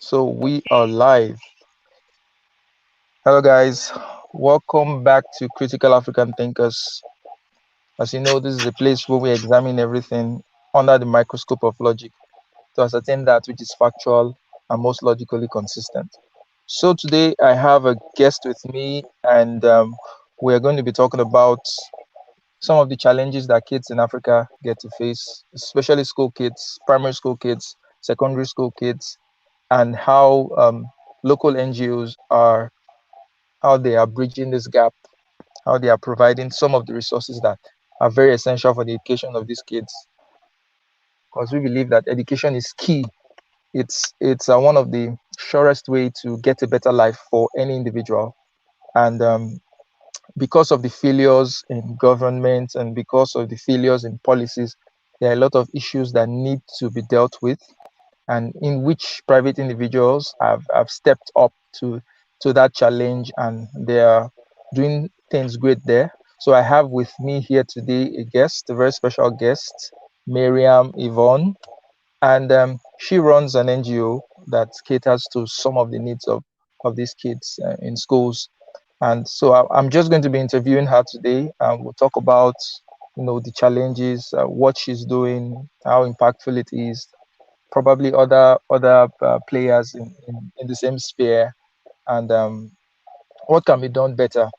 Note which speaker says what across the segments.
Speaker 1: So we are live. Hello, guys. Welcome back to Critical African Thinkers. As you know, this is a place where we examine everything under the microscope of logic to ascertain that which is factual and most logically consistent. So today I have a guest with me, and we are going to be talking about some of the challenges that kids in Africa get to face, especially school kids, primary school kids, secondary school kids, and how local NGOs are how they are bridging this gap, how they are providing some of the resources that are very essential for the education of these kids. Because we believe that education is key. It's one of the surest way to get a better life for any individual. And because of the failures in government and because of the failures in policies, there are a lot of issues that need to be dealt with, and in which private individuals have stepped up to that challenge, and they are doing things great there. So I have with me here today a guest, a very special guest, Miriam Yvonne, and she runs an NGO that caters to some of the needs of these kids in schools. And so I'm just going to be interviewing her today, and we'll talk about the challenges, what she's doing, how impactful it is, probably other players in the same sphere, and what can be done better,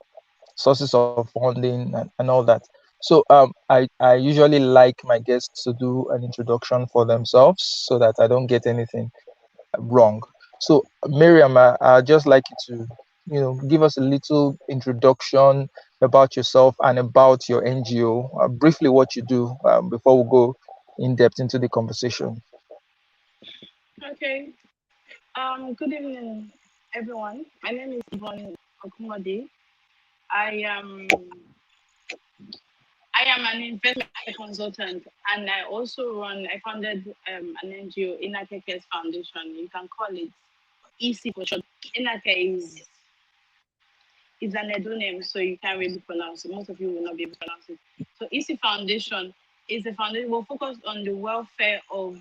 Speaker 1: sources of funding, and all that. So I usually like my guests to do an introduction for themselves so that I don't get anything wrong. So Miriam, I'd just like you to give us a little introduction about yourself and about your NGO, briefly what you do, before we go in depth into the conversation.
Speaker 2: Okay. Good evening, everyone. My name is Yvonne Okumode. I am I am an investment consultant, and I founded an NGO, Inakekes Foundation. You can call it EC for short. Inake is an Edo name, so you can't really pronounce it. Most of you will not be able to pronounce it. So EC Foundation is a foundation. We're focused on the welfare of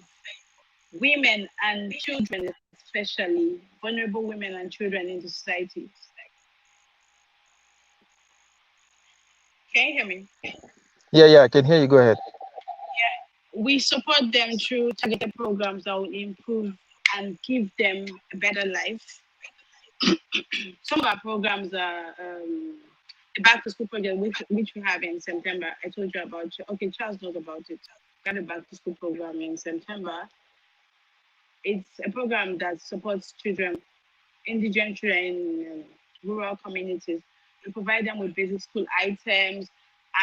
Speaker 2: women and children, especially vulnerable women and children in the society. Can you hear me?
Speaker 1: Yeah, I can hear you. Go ahead.
Speaker 2: We support them through targeted programs that will improve and give them a better life. Some of our programs are the back to school project, which we have in September. I told you about. Okay, Charles knows about it. We have a back to school program in September. It's a program that supports children, indigent children in rural communities. We provide them with basic school items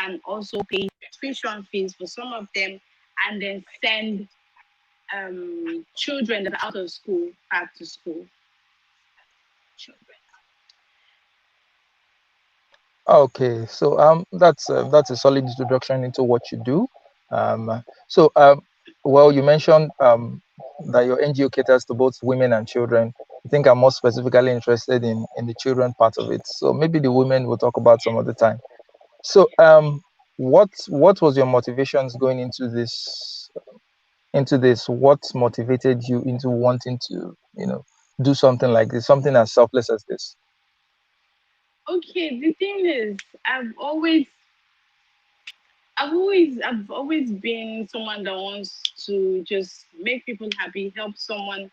Speaker 2: and also pay tuition fees for some of them, and then send children that are out of school back to school.
Speaker 1: Okay, so that's a solid introduction into what you do. So well, you mentioned that your NGO caters to both women and children. I think I'm more specifically interested in the children part of it. So maybe the women we'll talk about some other time. So what was your motivations going into this? What motivated you into wanting to do something like this, something as selfless as this?
Speaker 2: Okay, the thing is, I've always been someone that wants to just make people happy, help someone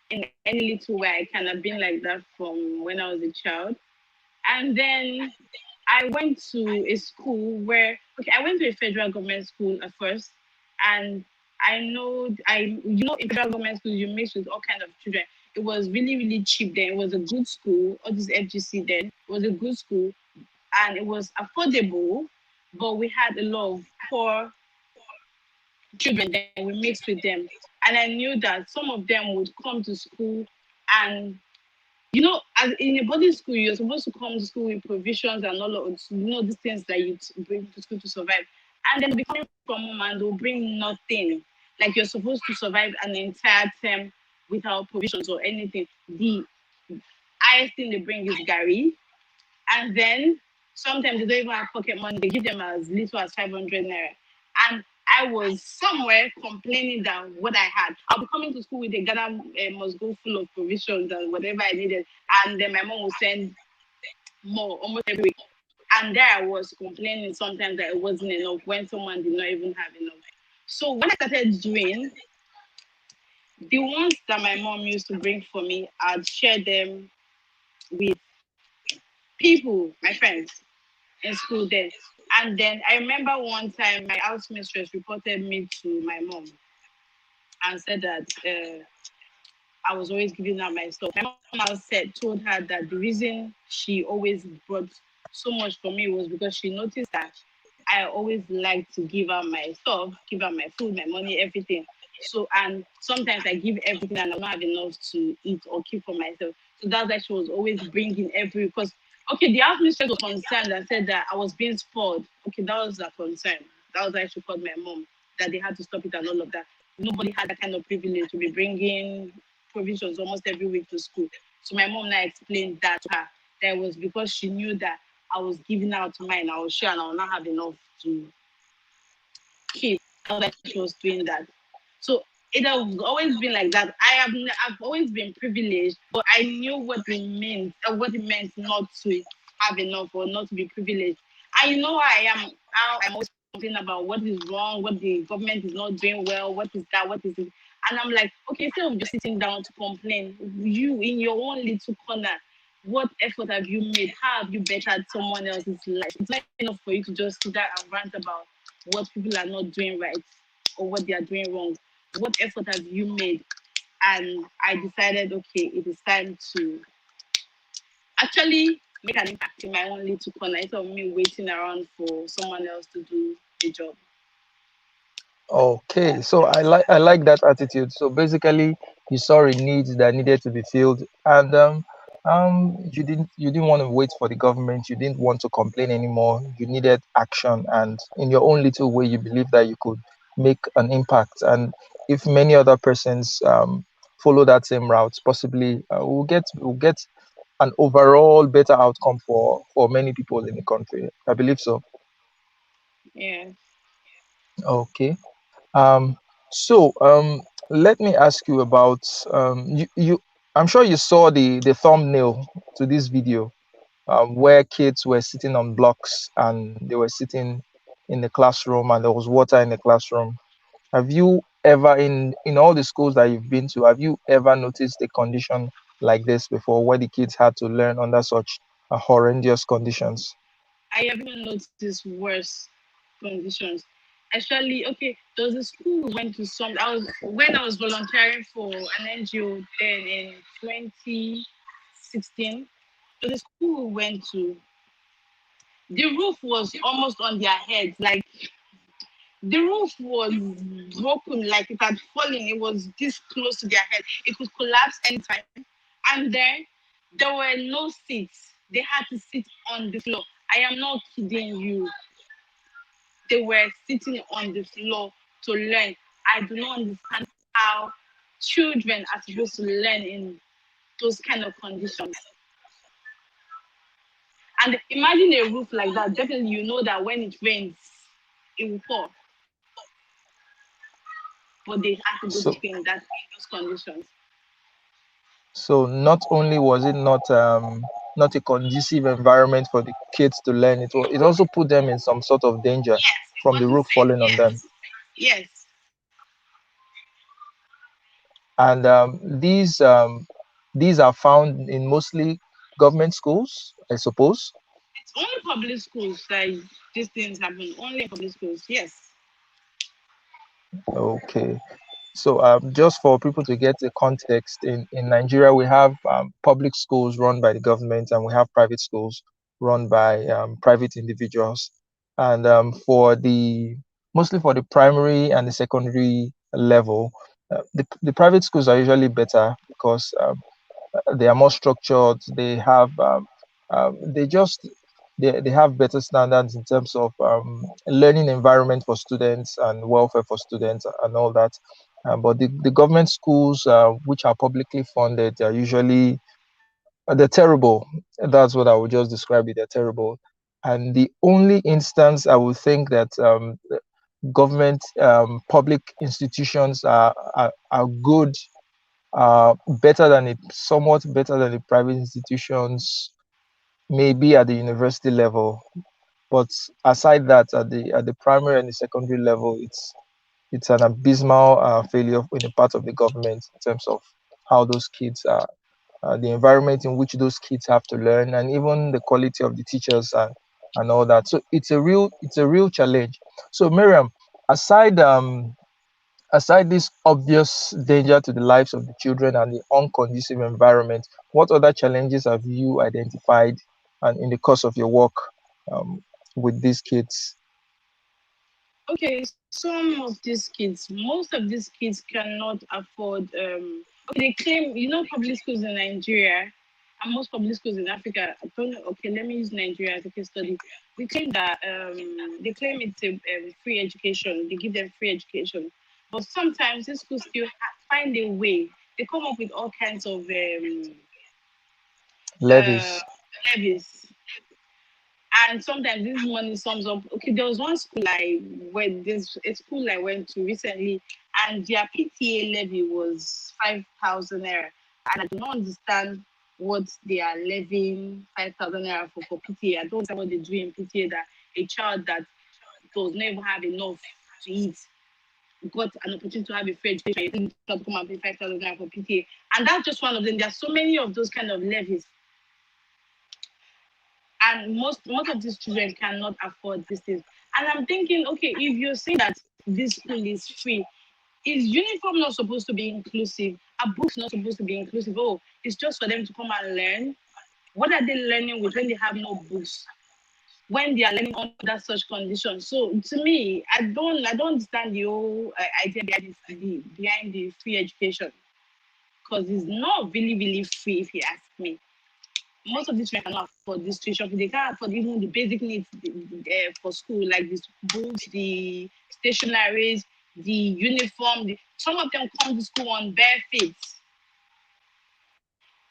Speaker 2: in any little way I can. I've been like that from when I was a child. And then I went to a school where, okay, I went to a federal government school at first, and in federal government schools you mix with all kind of children. It was really really cheap then. It was a good school. All this FGC then, it was a good school, and it was affordable, but we had a lot of poor children. Then we mixed with them, and I knew that some of them would come to school, and as in a boarding school, you're supposed to come to school with provisions and all of these things that you bring to school to survive. And then they'll be coming from home and they'll bring nothing. Like you're supposed to survive an entire term without provisions or anything. The highest thing they bring is Gary. And then sometimes they don't even have pocket money. They give them as little as 500 naira. And I was somewhere complaining that what I had. I'll be coming to school with a Ghana must go full of provisions and whatever I needed, and then my mom will send more almost every week. And there I was complaining sometimes that it wasn't enough when someone did not even have enough. So when I started doing the ones that my mom used to bring for me, I'd share them with people, my friends in school then. And then I remember one time my house mistress reported me to my mom and said that I was always giving her my stuff. My mom now told her that the reason she always brought so much for me was because she noticed that I always like to give her my stuff, give her my food, my money, everything. So, and sometimes I give everything and I don't have enough to eat or keep for myself. So that's why she was always bringing every, because, okay, the house mistress was concerned and said that I was being spoiled. Okay, that was a concern. That was why she called my mom, that they had to stop it and all of that. Nobody had that kind of privilege to be bringing provisions almost every week to school. So my mom now explained that to her. That it was because she knew that I was giving out mine. I was sure and I will not have enough to keep. That's why she was doing that. So it has always been like that. I've always been privileged, but I knew what it meant not to have enough or not to be privileged. I know how I'm always complaining about what is wrong, what the government is not doing well, what is that, what is it. And I'm like, okay, instead of just sitting down to complain, you in your own little corner, what effort have you made? How have you bettered someone else's life? It's not enough for you to just sit there and rant about what people are not doing right or what they are doing wrong. What effort have you made? And I decided, okay, it is time to actually make an impact in my own little corner instead of me waiting around for someone else to do the job.
Speaker 1: Okay, so I like that attitude. So basically, you saw a need that needed to be filled, and you didn't want to wait for the government. You didn't want to complain anymore. You needed action, and in your own little way, you believe that you could make an impact. And if many other persons follow that same route, possibly we'll get an overall better outcome for many people in the country. I believe so.
Speaker 2: Yeah.
Speaker 1: Okay. Um, so let me ask you about you. I'm sure you saw the thumbnail to this video, where kids were sitting on blocks and they were sitting in the classroom and there was water in the classroom. Have you ever, in all the schools that you've been to, have you ever noticed a condition like this before, where the kids had to learn under such horrendous conditions?
Speaker 2: I have even noticed worse conditions. Actually, okay, there was a school we went to some I was when I was volunteering for an NGO then in 2016. There's a school we went to. The roof was almost on their heads. Like the roof was broken, like it had fallen. It was this close to their head. It could collapse anytime. And then there were no seats. They had to sit on the floor. I am not kidding you. They were sitting on the floor to learn. I do not understand how children are supposed to learn in those kind of conditions. And imagine a roof like that. Definitely, you know that when it rains, it will fall. But they had to go
Speaker 1: So,
Speaker 2: to those conditions.
Speaker 1: so not only was it not a conducive environment for the kids to learn, it also put them in some sort of danger
Speaker 2: Yes, it
Speaker 1: from the
Speaker 2: wasn't
Speaker 1: roof
Speaker 2: safe.
Speaker 1: falling on them.
Speaker 2: Yes.
Speaker 1: And these are found in mostly government schools, I suppose.
Speaker 2: It's only public schools that these things happen. Only in public schools. Yes.
Speaker 1: Okay. So, just for people to get the context, in Nigeria, we have public schools run by the government and we have private schools run by private individuals. And mostly for the primary and the secondary level, the private schools are usually better because they are more structured. They just they have better standards in terms of learning environment for students and welfare for students and all that. But the government schools, which are publicly funded, are usually they're terrible. That's what I would just describe it. They're terrible. And the only instance I would think that government public institutions are good, better than it, somewhat better than the private institutions, maybe at the university level. But aside that, at the primary and the secondary level, it's an abysmal failure in the part of the government in terms of how those kids are, the environment in which those kids have to learn, and even the quality of the teachers and all that. So it's a real challenge. So Miriam, aside aside this obvious danger to the lives of the children and the unconducive environment, what other challenges have you identified and in the course of your work um, with these kids?
Speaker 2: Okay, some of these kids, most of these kids cannot afford. Okay, they claim, public schools in Nigeria and most public schools in Africa. I don't know. Okay, let me use Nigeria as a case study. We claim that they claim it's a free education. They give them free education, but sometimes these schools still find a way. They come up with all kinds of uh,
Speaker 1: Levies.
Speaker 2: levies, and sometimes this money sums up. Okay, there was one school I went, this a school I went to recently, and their PTA levy was 5,000 naira, and I do not understand what they are levying 5,000 naira for PTA. I don't understand what they do in PTA that a child that does not even have enough to eat got an opportunity to have a free education. You think not come and pay 5,000 naira for PTA, and that's just one of them. There are so many of those kind of levies, and most of these children cannot afford these things. And I'm thinking, okay, if you're saying that this school is free, is uniform not supposed to be inclusive? Are books not supposed to be inclusive? Oh, it's just for them to come and learn. What are they learning with when they have no books? When they are learning under such conditions? So to me, I don't understand the whole idea behind behind the free education, because it's not really really free if you ask me. Most of these children cannot afford this tuition fee. They can't afford even the basic needs for school, like the books, the stationaries, the uniform. Some of them come to school on bare feet.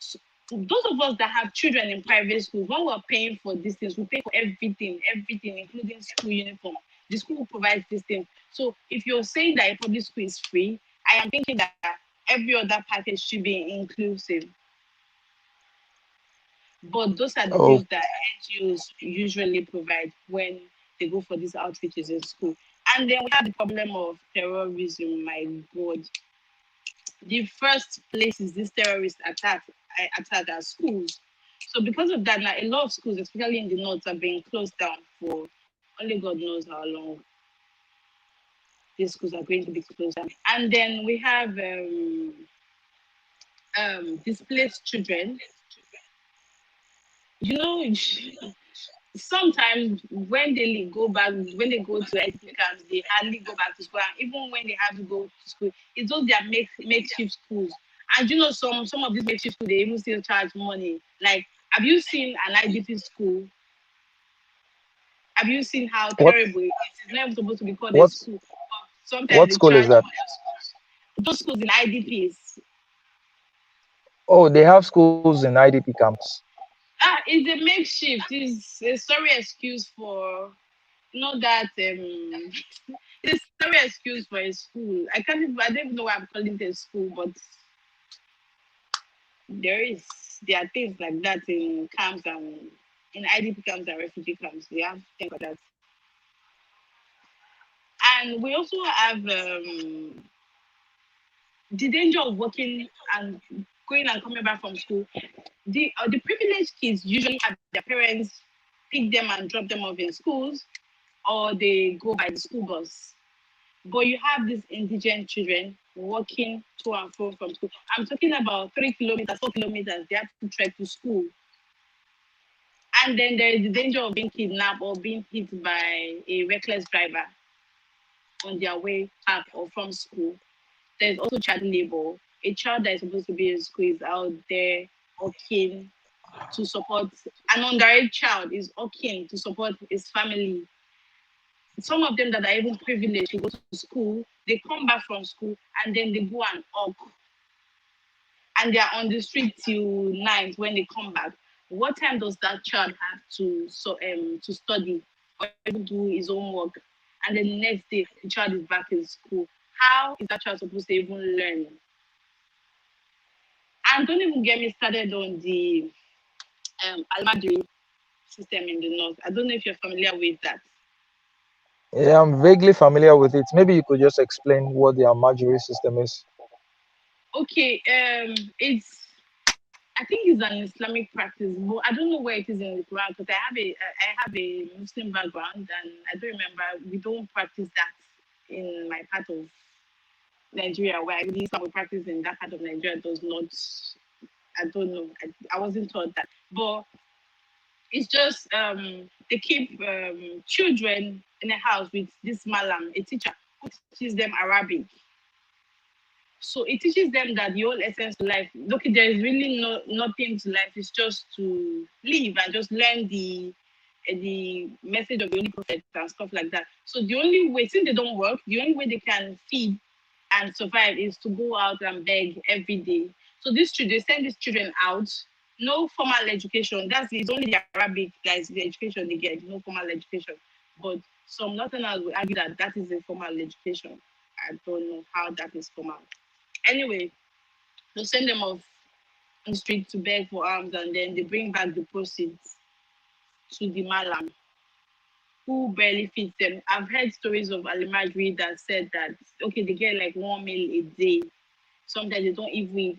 Speaker 2: So, those of us that have children in private schools, when we're paying for these things, we pay for everything, everything, including school uniform. The school provides these things. So if you're saying that a public school is free, I am thinking that every other package should be inclusive. But those are the
Speaker 1: Oh,
Speaker 2: things that NGOs usually provide when they go for these outreaches in school. And then we have the problem of terrorism. My God, the first places these terrorists attack are schools. So because of that, now a lot of schools, especially in the north, are being closed down for only God knows how long these schools are going to be closed down. And then we have displaced children. You know, sometimes when they go back, when they go to IDP camps, they hardly go back to school. And even when they have to go to school, it's those their makeshift schools. And some of these makeshift schools, they even still charge money. Like, have you seen an IDP school? Have you seen how
Speaker 1: what
Speaker 2: terrible it is? It's never supposed to be called a
Speaker 1: what
Speaker 2: school. But sometimes
Speaker 1: what
Speaker 2: they
Speaker 1: school is
Speaker 2: charge
Speaker 1: that?
Speaker 2: for those schools in IDPs.
Speaker 1: Oh, they have schools in IDP camps.
Speaker 2: It's a makeshift. It's a sorry excuse for that it's a sorry excuse for a school. I don't even know why I'm calling it a school, but there are things like that in camps and in IDP camps and refugee camps. We have things like that. And we also have the danger of working and going and coming back from school. The privileged kids usually have their parents pick them and drop them off in schools, or they go by the school bus. But you have these indigent children walking to and fro from school. I'm talking about 3 kilometers, 4 kilometers. They have to trek to school. And then there is the danger of being kidnapped or being hit by a reckless driver on their way back or from school. There's also child labor. A child that is supposed to be in school is out there working to support, an underage child is working to support his family. Some of them that are even privileged to go to school, they come back from school and then they go and hawk, and they're on the street till night when they come back. What time does that child have to study or even do his homework? and then the next day the child is back in school. How is that child supposed to even learn? And don't even get me started on the Almajiri system in the north. I don't know if you're familiar with that.
Speaker 1: Yeah, I'm vaguely familiar with it. Maybe you could just explain what the Almajiri system is.
Speaker 2: Okay, it's I think it's an Islamic practice, but I don't know where it is in the Quran because I have a Muslim background and I don't remember we don't practice that in my part of Nigeria where the Islam we practice in that part of Nigeria does not. I don't know. I wasn't taught that, but it's just they keep children in a house with this malam, a teacher who teaches them Arabic. So it teaches them that the whole essence of life, look, there is really nothing to life. It's just to live and just learn the message of the Holy Prophet and stuff like that. So the only way, since they don't work, the only way they can feed and survive is to go out and beg every day. So these children, they send these children out, no formal education. That's it's only the Arabic guys, the education they get, no formal education. But some Northerners will argue that that is a formal education. I don't know how that is formal. Anyway, they send them off on the street to beg for alms and then they bring back the proceeds to the malam who barely feeds them. I've heard stories of Alimajri that said that okay, they get like 1 meal a day. Sometimes they don't even eat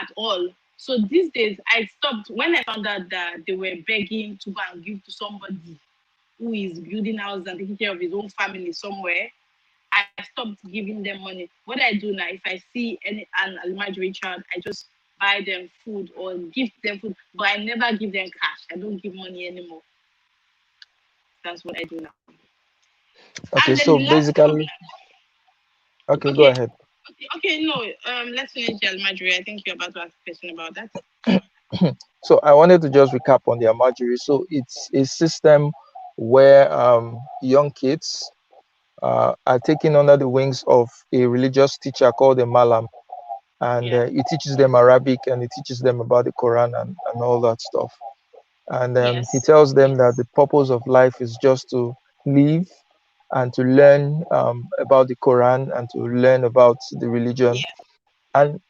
Speaker 2: at all. So these days I stopped when I found out that they were begging to go and give to somebody who is building houses and taking care of his own family somewhere. I stopped giving them money. What I do now, if I see any an Almajiri child, I just buy them food or give them food, but I never give them cash. I don't give money anymore. That's what I do now.
Speaker 1: Okay,
Speaker 2: And then
Speaker 1: so
Speaker 2: the last problem,
Speaker 1: basically, okay, go
Speaker 2: okay,
Speaker 1: ahead.
Speaker 2: okay, no, let's finish the Almajiri. I think you're about to ask a question about that.
Speaker 1: So I wanted to just recap on the Almajiri. So it's a system where young kids are taken under the wings of a religious teacher called the Malam, and
Speaker 2: Yeah,
Speaker 1: he teaches them Arabic and he teaches them about the Quran and all that stuff. And he
Speaker 2: yes,
Speaker 1: tells them that the purpose of life is just to live and to learn about the Quran and to learn about the religion.
Speaker 2: yeah,
Speaker 1: And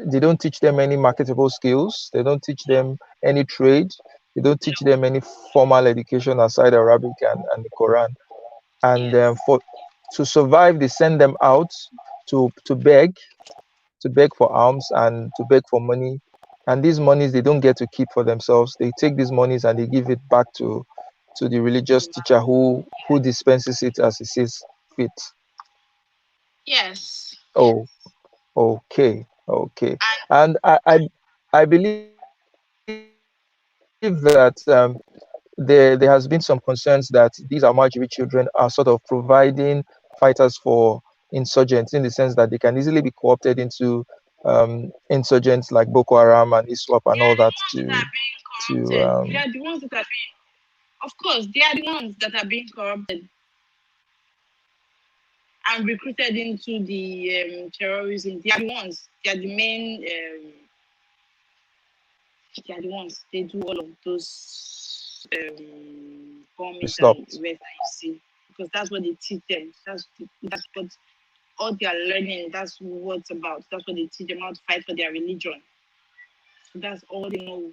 Speaker 1: they don't teach them any marketable skills. They don't teach
Speaker 2: no,
Speaker 1: them any trade. They don't teach
Speaker 2: no,
Speaker 1: them any formal education aside Arabic and the Quran. And
Speaker 2: yes,
Speaker 1: for to survive, they send them out to beg for alms and to beg for money. And these monies they don't get to keep for themselves. They take these monies and they give it back to the religious teacher who dispenses it as he sees fit.
Speaker 2: yes, yes.
Speaker 1: Oh, okay, okay. And I believe that there has been some concerns that these Almajiri children are sort of providing fighters for insurgents in the sense that they can easily be co-opted into insurgents like Boko Haram and ISWAP and all
Speaker 2: They are
Speaker 1: that
Speaker 2: the ones that are being
Speaker 1: to
Speaker 2: corrupted. They are the ones that are being, of course, they are the ones that are being corrupted and recruited into the terrorism. They are the ones. They are the main. They are the ones. They do all of those bombings and
Speaker 1: stopped.
Speaker 2: rest that you see because that's what they teach them. That's what all they are learning. That's what it's about. That's what they teach them how to fight for their religion. So that's all they know.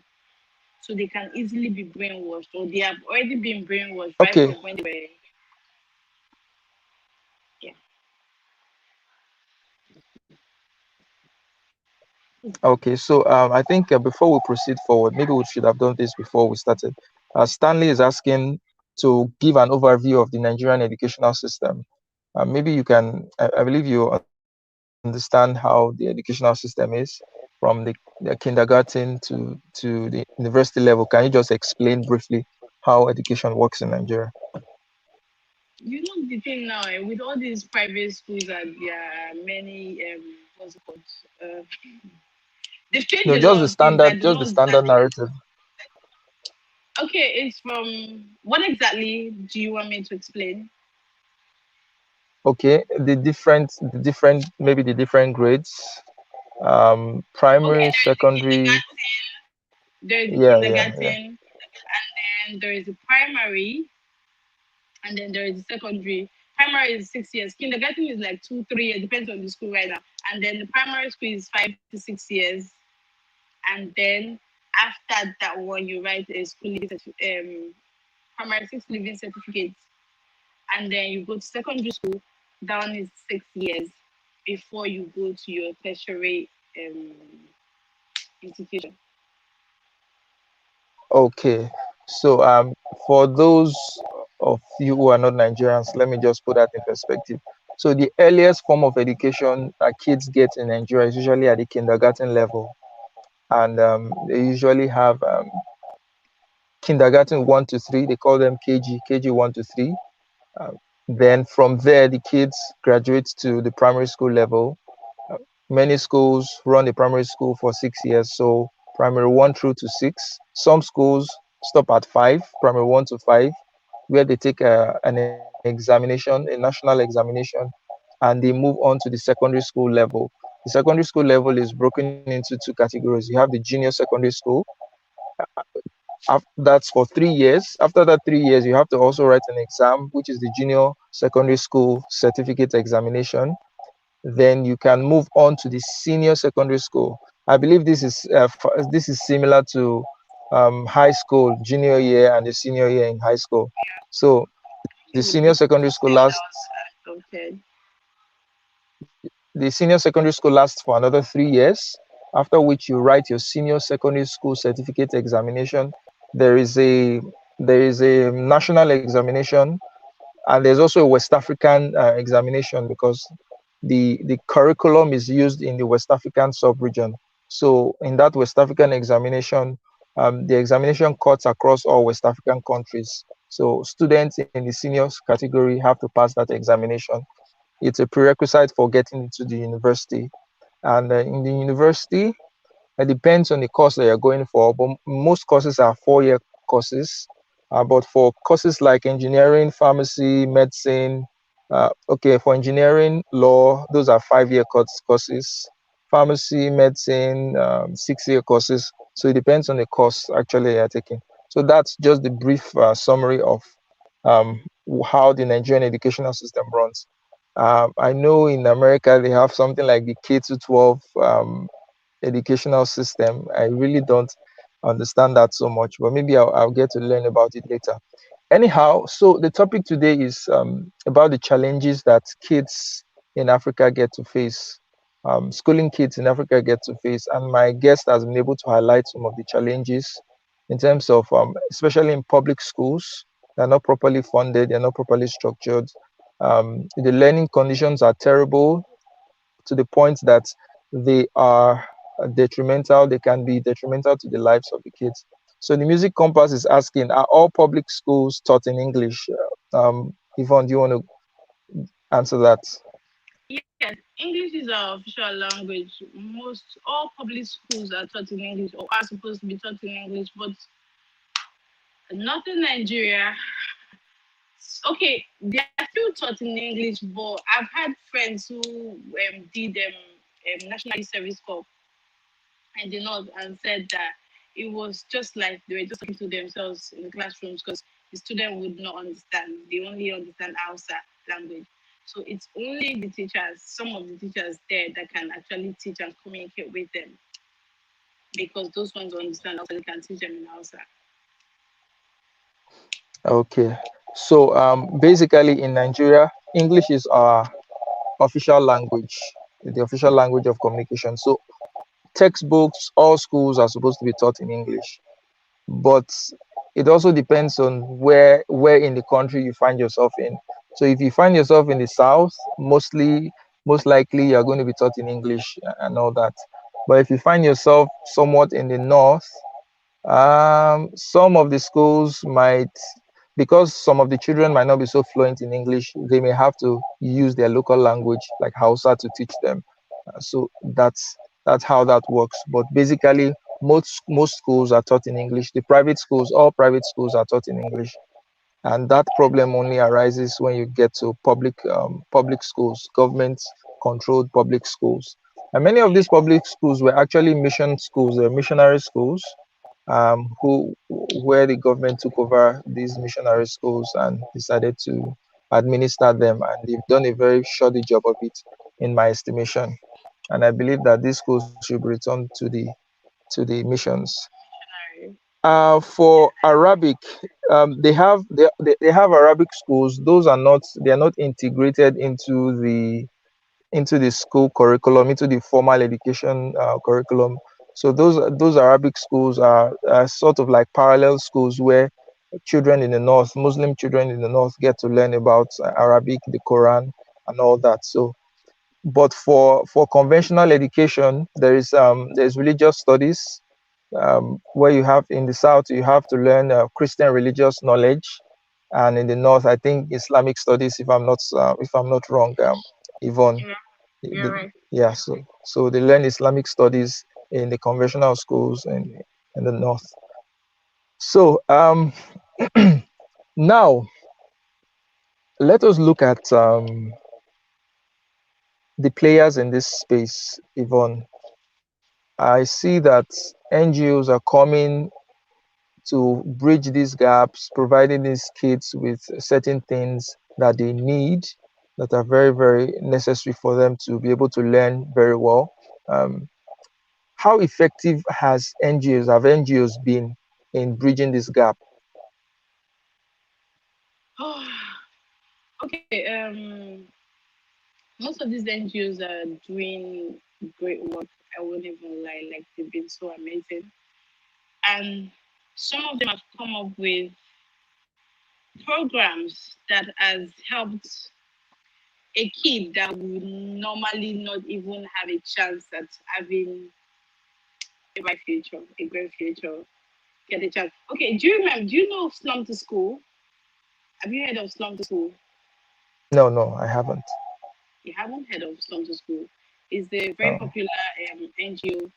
Speaker 2: So they can easily be brainwashed, or they have already been brainwashed right
Speaker 1: Okay,
Speaker 2: from when they were. Yeah.
Speaker 1: okay. So I think before we proceed forward, maybe we should have done this before we started. Stanley is asking to give an overview of the Nigerian educational system. Maybe you can, I believe you understand how the educational system is from the kindergarten to the university level. Can you just explain briefly how education works in Nigeria?
Speaker 2: You know the thing now with all these private schools and there are many what's it called? Uh, they've changed
Speaker 1: No,
Speaker 2: a lot of things. That the
Speaker 1: just the
Speaker 2: ones that
Speaker 1: standard narrative.
Speaker 2: okay, it's from what exactly do you want me to explain?
Speaker 1: Okay, maybe the different grades,
Speaker 2: Okay,
Speaker 1: primary,
Speaker 2: there is the
Speaker 1: secondary.
Speaker 2: kindergarten, there is the
Speaker 1: Yeah, yeah, yeah.
Speaker 2: kindergarten, and then there is the primary, and then there is the secondary. Primary is 6 years. Kindergarten is like 2, 3 years, depends on the school right now. And then the primary school is 5 to 6 years. And then after that one, you write a school primary six living certificate. And then you go to secondary school. That one is 6 years before you go to your tertiary institution.
Speaker 1: Okay. So for those of you who are not Nigerians, let me just put that in perspective. So the earliest form of education that kids get in Nigeria is usually at the kindergarten level, and they usually have kindergarten 1 to 3. They call them KG 1 to 3. Uh, then from there, the kids graduate to the primary school level. Uh, Many schools run the primary school for 6 years, so primary 1 through to 6. Some schools stop at 5, primary 1 to 5, where they take an examination, a national examination, and they move on to the secondary school level. The secondary school level is broken into two categories. You have the junior secondary school. That's for 3 years. After that 3 years, you have to also write an exam, which is the junior secondary school certificate examination. Then you can move on to the senior secondary school. I believe this is similar to high school, junior year and the senior year in high school. So the
Speaker 2: It
Speaker 1: senior
Speaker 2: would be
Speaker 1: secondary school lasts
Speaker 2: similar as
Speaker 1: the senior secondary school lasts for another 3 years, after which you write your senior secondary school certificate examination. There is a there is a national examination, and there's also a West African examination, because the curriculum is used in the West African sub-region. So in that West African examination, the examination cuts across all West African countries. So students in the senior category have to pass that examination. It's a prerequisite for getting into the university. And in the university, it depends on the course that you're going for, but most courses are 4 year courses. But for courses like engineering, pharmacy, medicine, okay, for engineering, law, those are 5 year courses. Pharmacy, medicine, 6 year courses. So it depends on the course actually you're taking. So that's just the brief summary of um, how the Nigerian educational system runs. I know in America they have something like the K to 12 educational system. I really don't understand that so much, but maybe I'll get to learn about it later. Anyhow, so the topic today is about the challenges that kids in Africa get to face, schooling kids in Africa get to face. And my guest has been able to highlight some of the challenges in terms of, especially in public schools, they're not properly funded, they're not properly structured. The learning conditions are terrible to the point that they are detrimental. They can be detrimental to the lives of the kids. So the Music Compass is asking: are all public schools taught in English? Yvonne, do you want to answer that?
Speaker 2: yes, English is our official language. Most all public schools are taught in English or are supposed to be taught in English, but not in Nigeria. Okay, they are still taught in English, but I've had friends who did national service corps and the North and said that it was just like they were just talking to themselves in the classrooms because the student would not understand. They only understand Hausa language. So it's only the teachers, some of the teachers there that can actually teach and communicate with them because those ones who understand Hausa, they can teach them in Hausa.
Speaker 1: Okay. So basically, in Nigeria, English is our official language, the official language of communication. So textbooks, all schools are supposed to be taught in English, but it also depends on where in the country you find yourself in. So if you find yourself in the south, most likely you're going to be taught in English and all that. But if you find yourself somewhat in the north, some of the schools might, because some of the children might not be so fluent in English, they may have to use their local language like Hausa to teach them. So that's how that works. But basically, most schools are taught in English. The private schools, all private schools are taught in English, and that problem only arises when you get to public schools, government controlled public schools. And many of these public schools were actually mission schools, they're missionary schools, who where the government took over these missionary schools and decided to administer them, and they've done a very shoddy job of it, in my estimation. And I believe that these schools should be returned to the missions.
Speaker 2: Missionary.
Speaker 1: For Arabic, they have Arabic schools. Those are not they are not integrated into the school curriculum, into the formal education curriculum. So those Arabic schools are sort of like parallel schools where children in the north, Muslim children in the north, get to learn about Arabic, the Quran, and all that. So, but for conventional education, there's religious studies, where you have in the south you have to learn Christian religious knowledge, and in the north I think Islamic studies, if I'm not wrong, Yvonne.
Speaker 2: Yeah, you're
Speaker 1: The,
Speaker 2: right.
Speaker 1: yeah, so they learn Islamic studies in the conventional schools in the north. So now let us look at the players in this space, Yvonne. I see that NGOs are coming to bridge these gaps, providing these kids with certain things that they need, that are very, very necessary for them to be able to learn very well. Um, how effective have NGOs been in bridging this gap?
Speaker 2: Okay, most of these NGOs are doing great work. I won't even lie, like they've been so amazing. And some of them have come up with programs that has helped a kid that would normally not even have a chance at having a bright future, a great future, get a chance. Okay, do you remember? Do you know Slum to School? Have you heard of Slum to School?
Speaker 1: No, no, I haven't.
Speaker 2: You haven't heard of Slum to School? It's a very
Speaker 1: No.
Speaker 2: popular NGO.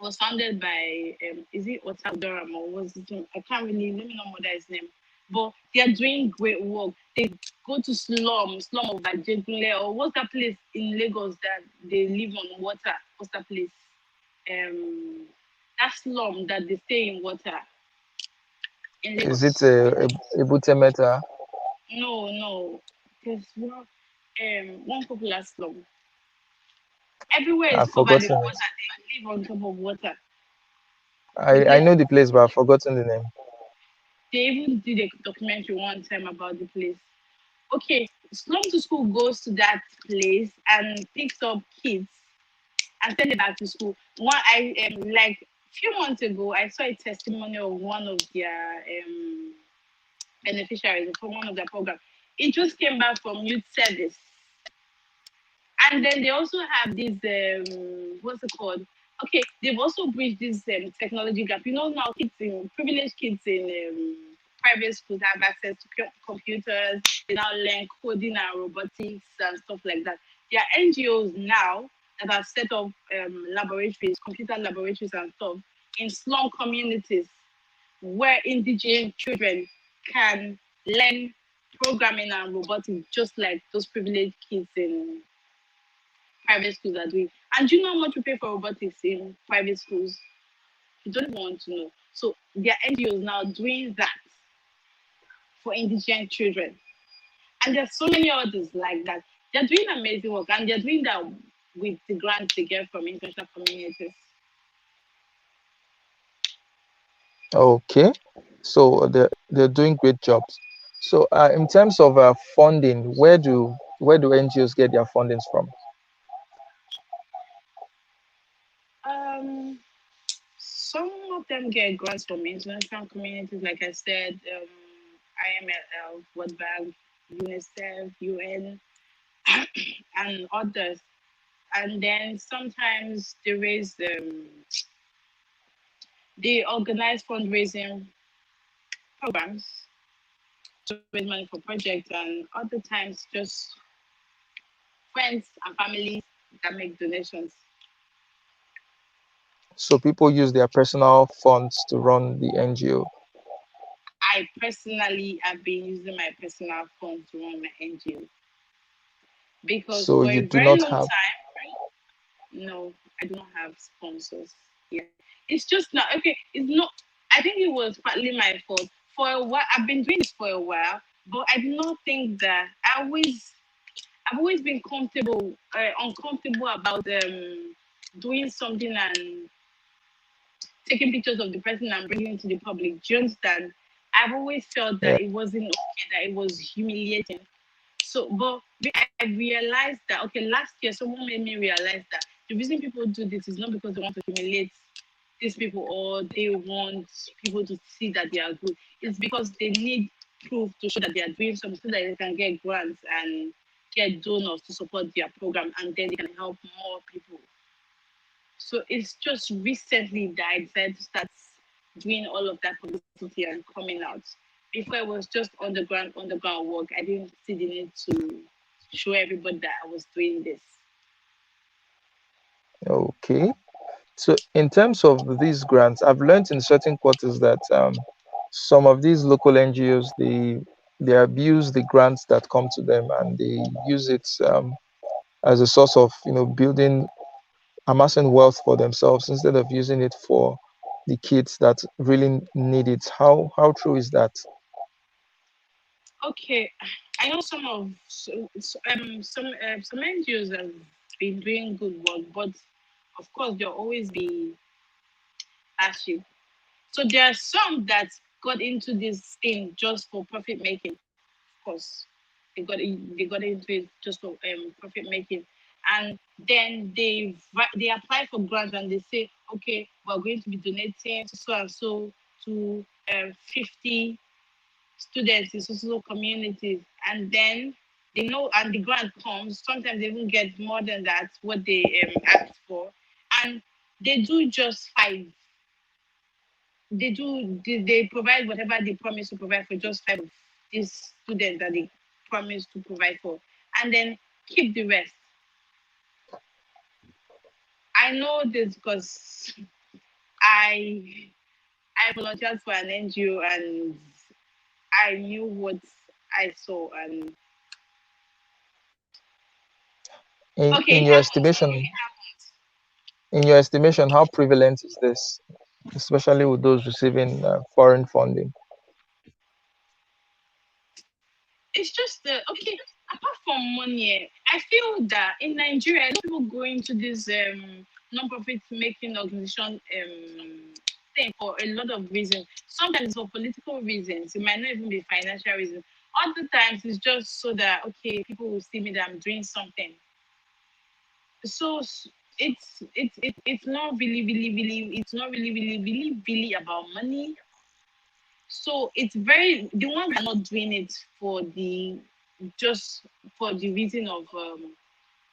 Speaker 2: Was founded by is it Durham or was it I can't really let me know more his name. But they are doing great work. They go to slum of Ajegunle or what's that place in Lagos that they live on water? What's that place? Um that slum that they stay in water in
Speaker 1: Is it
Speaker 2: Lagos.
Speaker 1: a Butemeta?
Speaker 2: No, no. There's one popular slum. Everywhere is
Speaker 1: I've
Speaker 2: covered in
Speaker 1: forgotten it.
Speaker 2: water. They live on top of water.
Speaker 1: I
Speaker 2: They
Speaker 1: know the place, but I've forgotten the name.
Speaker 2: They even did a documentary one time about the place. Okay, Slum to School goes to that place and picks up kids and send them back to school. One, I like a few months ago, I saw a testimony of one of their beneficiaries from one of their programs. It just came back from youth service, and then they also have this what's it called? Okay, they've also bridged this technology gap. You know now kids in privileged kids in private schools have access to computers. They now learn coding and robotics and stuff like that. There are NGOs now that have set up laboratories, computer laboratories and stuff in slum communities where indigent children can learn programming and robotics just like those privileged kids in private schools are doing. And do you know how much we pay for robotics in private schools? You don't even want to know. So there are NGOs now doing that for indigent children. And there's so many others like that. They're doing amazing work and they're doing that with the grants they get from international communities.
Speaker 1: Okay, so they're doing great jobs. So in terms of funding, where do NGOs get their fundings from?
Speaker 2: Um, some of them get grants from international communities, like I said, IML, World Bank, UNICEF, UN, and others. And then sometimes they organize fundraising programs to raise money for projects, and other times just friends and families that make donations.
Speaker 1: So people use their personal funds to run the NGO.
Speaker 2: I personally have been using my personal phone to run my NGO because
Speaker 1: So
Speaker 2: for
Speaker 1: you
Speaker 2: a
Speaker 1: do
Speaker 2: very
Speaker 1: not
Speaker 2: long
Speaker 1: have.
Speaker 2: time, no, I do not have sponsors. Yeah, it's just not okay. It's not. I think it was partly my fault. for a while. I've been doing this for a while, but I do not think that I've always been uncomfortable about doing something and taking pictures of the person and bringing it to the public. Do you understand? I've always felt that
Speaker 1: Yeah.
Speaker 2: it wasn't okay, that it was humiliating. So, but I realized that okay, last year someone made me realize that the reason people do this is not because they want to humiliate these people or they want people to see that they are good. It's because they need proof to show that they are doing something so that they can get grants and get donors to support their program and then they can help more people. So it's just recently that I decided to start doing all of that publicity and coming out. Before it was just underground work. I didn't see the need to show everybody that I was doing this.
Speaker 1: Okay. So in terms of these grants, I've learned in certain quarters that some of these local NGOs they abuse the grants that come to them and they use it as a source of building amassing wealth for themselves instead of using it for the kids that really need it. How true is that?
Speaker 2: Okay, I know some NGOs have been doing good work, but of course there'll always be hardship. So there are some that got into this thing just for profit making. Of course, they got into it just for profit making, and then they apply for grants and they say, okay, we're going to be donating so and so to 50 students in social communities, and then they know, and the grant comes. Sometimes they even get more than that what they asked for, and they do just five. They provide whatever they promise to provide for just five of these students that they promise to provide for, and then keep the rest. I know this because I I volunteered for an NGO and I knew what I saw. And
Speaker 1: In
Speaker 2: okay,
Speaker 1: in
Speaker 2: it
Speaker 1: your
Speaker 2: happens.
Speaker 1: estimation, how prevalent is this, especially with those receiving foreign funding?
Speaker 2: It's just okay. Apart from money, I feel that in Nigeria, a lot of people go into this non-profit making organization thing for a lot of reasons. Sometimes it's for political reasons. It might not even be financial reasons. Other times it's just so that okay, people will see me that I'm doing something. So it's not it's not really about money. So it's very the ones that are not doing it for the just for the reason of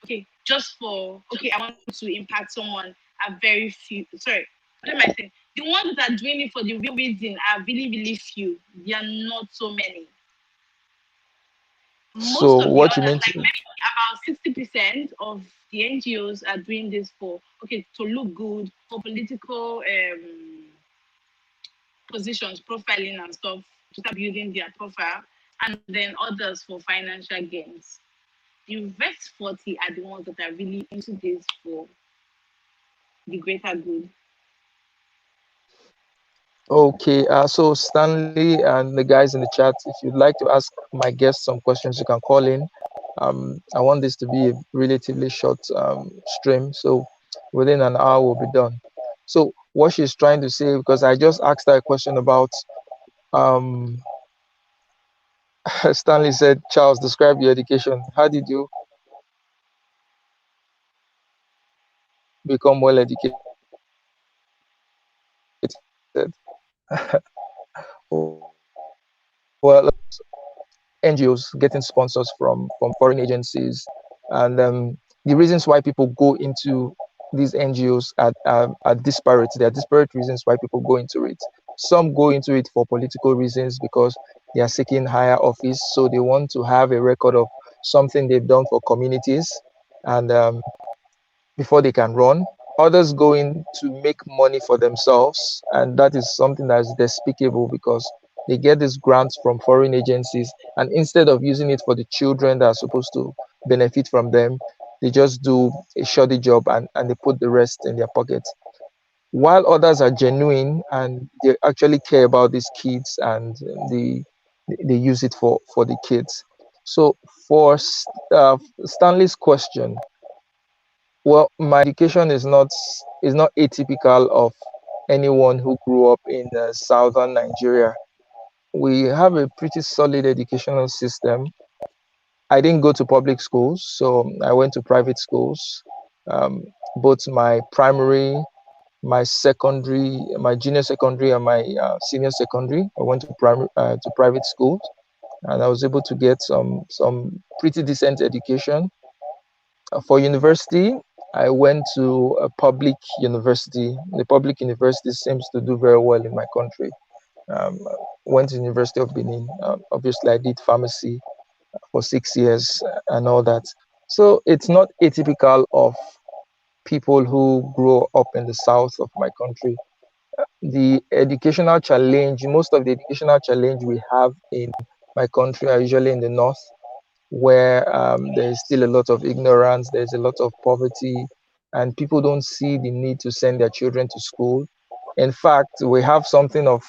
Speaker 2: okay, just for okay, I want to impact someone are very few. Sorry, what am I saying? The ones that are doing it for the real reason are really few. They are not so many. Most
Speaker 1: So
Speaker 2: of the
Speaker 1: what you
Speaker 2: others,
Speaker 1: mean
Speaker 2: like
Speaker 1: to
Speaker 2: maybe about 60% of the NGOs are doing this for okay to look good for political positions, profiling and stuff to start building their profile, and then others for financial gains. The rest 40 are the ones that are really into this for the greater good.
Speaker 1: Okay, so Stanley and the guys in the chat, if you'd like to ask my guests some questions, you can call in. I want this to be a relatively short stream, so within an hour we'll be done. So what she's trying to say, because I just asked her a question about, um, Stanley said, Charles, describe your education. How did you become well educated? Well, NGOs getting sponsors from foreign agencies, and the reasons why people go into these NGOs are disparate. There are disparate reasons why people go into it. Some go into it for political reasons because they are seeking higher office, so they want to have a record of something they've done for communities, and before they can run. Others go in to make money for themselves, and that is something that is despicable because they get these grants from foreign agencies, and instead of using it for the children that are supposed to benefit from them, they just do a shoddy job and they put the rest in their pockets. while others are genuine and they actually care about these kids and they use it for the kids. So for Stanley's question, well, my education is not atypical of anyone who grew up in southern Nigeria. We have a pretty solid educational system. I didn't go to public schools, so I went to private schools. Um, both my primary, my secondary, my junior secondary, and my senior secondary, I went to private schools, and I was able to get some pretty decent education. For university, I went to a public university. The public university seems to do very well in my country. Um, went to University of Benin. Obviously, I did pharmacy for 6 years and all that. So it's not atypical of people who grow up in the south of my country. The educational challenge, most of the educational challenge we have in my country are usually in the north, where there's still a lot of ignorance, there's a lot of poverty, and people don't see the need to send their children to school. In fact, we have something of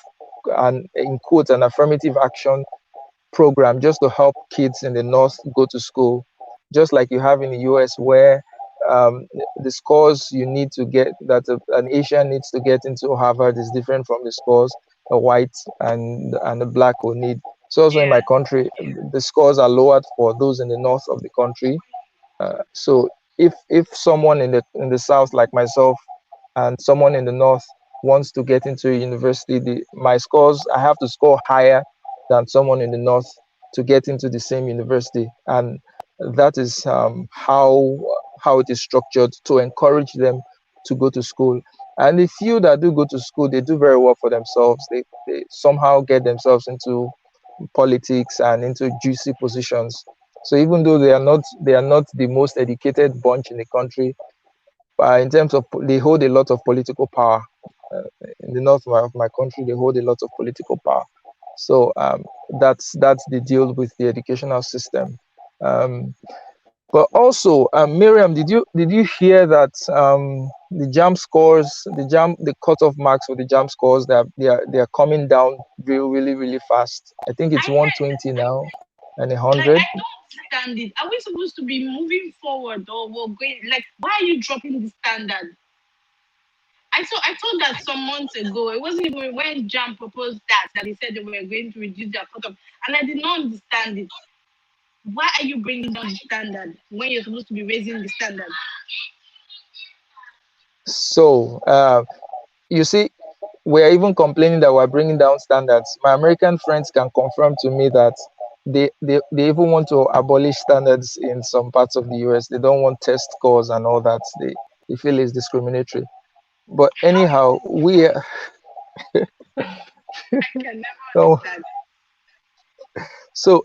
Speaker 1: in quotes, an affirmative action program just to help kids in the north go to school, just like you have in the US, where the scores you need to get that an Asian needs to get into Harvard is different from the scores a white and a black will need. So also in my
Speaker 2: Yeah.
Speaker 1: country, the scores are lowered for those in the north of the country. So if someone in the south like myself and someone in the north wants to get into a university, my scores, I have to score higher than someone in the north to get into the same university, and that is how it is structured to encourage them to go to school. And the few that do go to school, they do very well for themselves. They somehow get themselves into politics and into juicy positions. So even though they are not the most educated bunch in the country, in terms of they hold a lot of political power. Uh, in the north of my country, they hold a lot of political power. So that's the deal with the educational system. Um, but also, Miriam, did you hear that the jam scores, the cutoff marks for the jam scores, they are coming down really fast. I think
Speaker 2: I
Speaker 1: it's
Speaker 2: heard,
Speaker 1: 120 now and
Speaker 2: like,
Speaker 1: 100.
Speaker 2: I don't understand it. Are we supposed to be moving forward or we're going, like, why are you dropping the standard? I thought that some months ago, it wasn't even when Jam proposed that they said they were going to reduce their cutoff. And I did not understand it. Why are you bringing down the standard when you're supposed to be raising the standard?
Speaker 1: So you see, we're even complaining that we're bringing down standards. My American friends can confirm to me that they even want to abolish standards in some parts of the US. They don't want test scores and all that. They feel it's discriminatory. But anyhow,
Speaker 2: I can never
Speaker 1: so
Speaker 2: understand.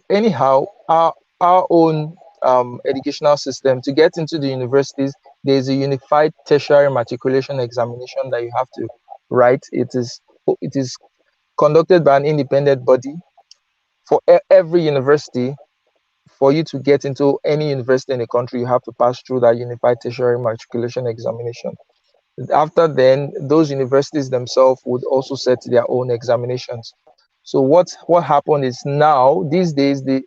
Speaker 1: anyhow, our own educational system to get into the universities, there's a unified tertiary matriculation examination that you have to write. It is conducted by an independent body for every university. For you to get into any university in the country, you have to pass through that unified tertiary matriculation examination. After then, those universities themselves would also set their own examinations. So what happened is now these days the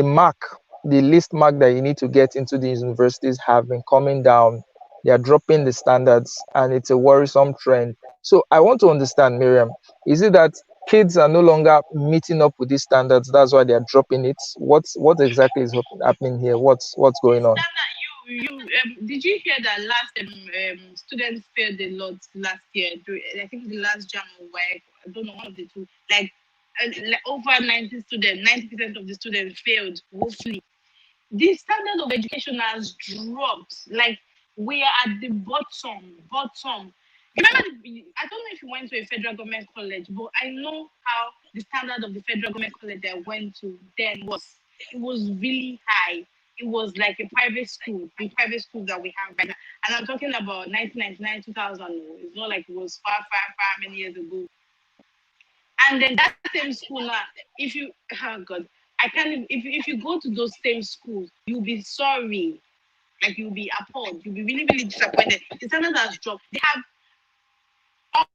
Speaker 1: mark, the least mark that you need to get into these universities have been coming down. They are dropping the standards, and it's a worrisome trend. So I want to understand, Miriam, is it that kids are no longer meeting up with these standards? That's why they are dropping it. What exactly is happening here? What's
Speaker 2: The
Speaker 1: going on?
Speaker 2: standard did you hear that last students failed a lot last year? I think the last jam or work, I don't know, one of the two. Like over 90 students, 90% of the students failed woefully. The standard of education has dropped. Like, we are at the bottom, bottom. Remember, I don't know if you went to a federal government college, but I know how the standard of the federal government college that I went to then was. It was really high. It was like a private school, the private schools that we have right now. And I'm talking about 1999, 2000. It's not like it was far many years ago. And then that same school now, if you, oh God, I can't, if you go to those same schools, you'll be sorry. Like, you'll be appalled. You'll be really, really disappointed. The standard has dropped. They have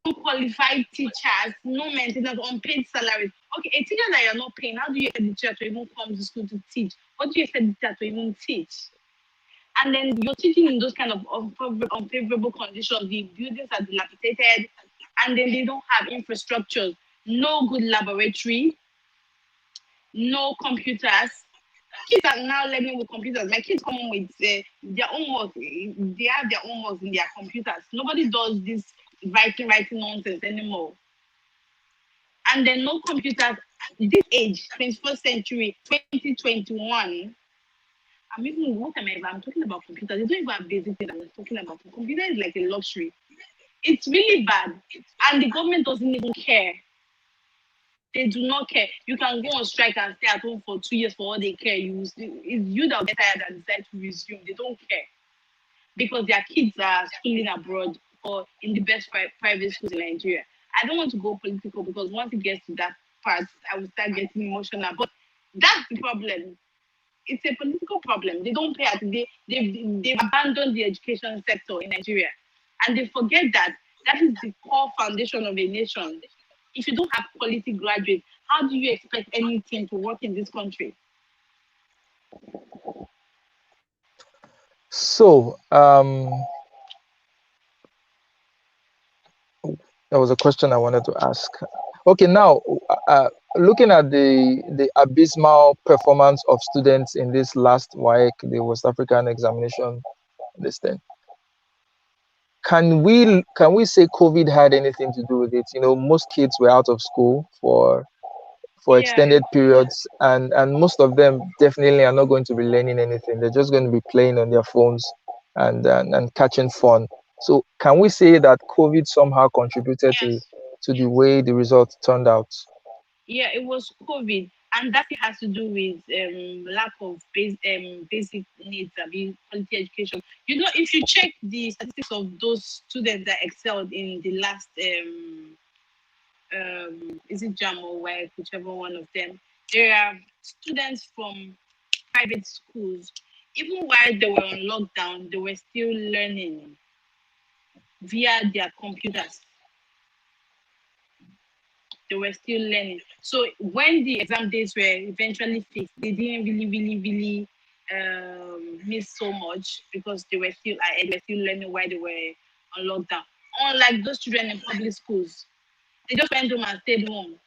Speaker 2: unqualified teachers, no maintenance, unpaid salaries. Okay, a teacher that you're not paying, how do you expect the teacher to even come to school to teach? What do you expect the teacher to even teach? And then you're teaching in those kind of unfavorable conditions. The buildings are dilapidated, and then they don't have infrastructure, no good laboratory, no computers. Kids are now learning with computers. My kids come home with their own work. They have their own work in their computers. Nobody does this writing nonsense anymore. And then no computers. This age, 21st century, 2021. I'm even what am I? I'm talking about computers. They don't even have basic things. I'm talking about computer is like a luxury. It's really bad, and the government doesn't even care. They do not care. You can go on strike and stay at home for 2 years for all they care. It's you that will get tired and decide to resume. They don't care because their kids are schooling abroad or in the best private schools in Nigeria. I don't want to go political because once it gets to that part, I will start getting emotional. But that's the problem. It's a political problem. They don't pay attention. They've abandoned the education sector in Nigeria, and they forget that that is the core foundation of a nation. If you don't have quality graduates, how do you expect anything to work in this country?
Speaker 1: So, there was a question I wanted to ask. Okay, now looking at the abysmal performance of students in this last WAEC, the West African examination, this thing, can we say COVID had anything to do with it? Most kids were out of school for
Speaker 2: Yeah,
Speaker 1: extended periods, and most of them definitely are not going to be learning anything. They're just going to be playing on their phones and catching fun. So can we say that COVID somehow contributed
Speaker 2: yes.
Speaker 1: to the way the results turned out?
Speaker 2: Yeah, it was COVID, and that has to do with lack of basic needs, I mean, quality education. You know, if you check the statistics of those students that excelled in the last is it JAM or WEC, whichever one of them, there are students from private schools. Even while they were on lockdown, they were still learning via their computers. They were still learning. So when the exam dates were eventually fixed, they didn't really miss so much because they were still learning while they were on lockdown. Unlike those children in public schools, they just went home and stayed home,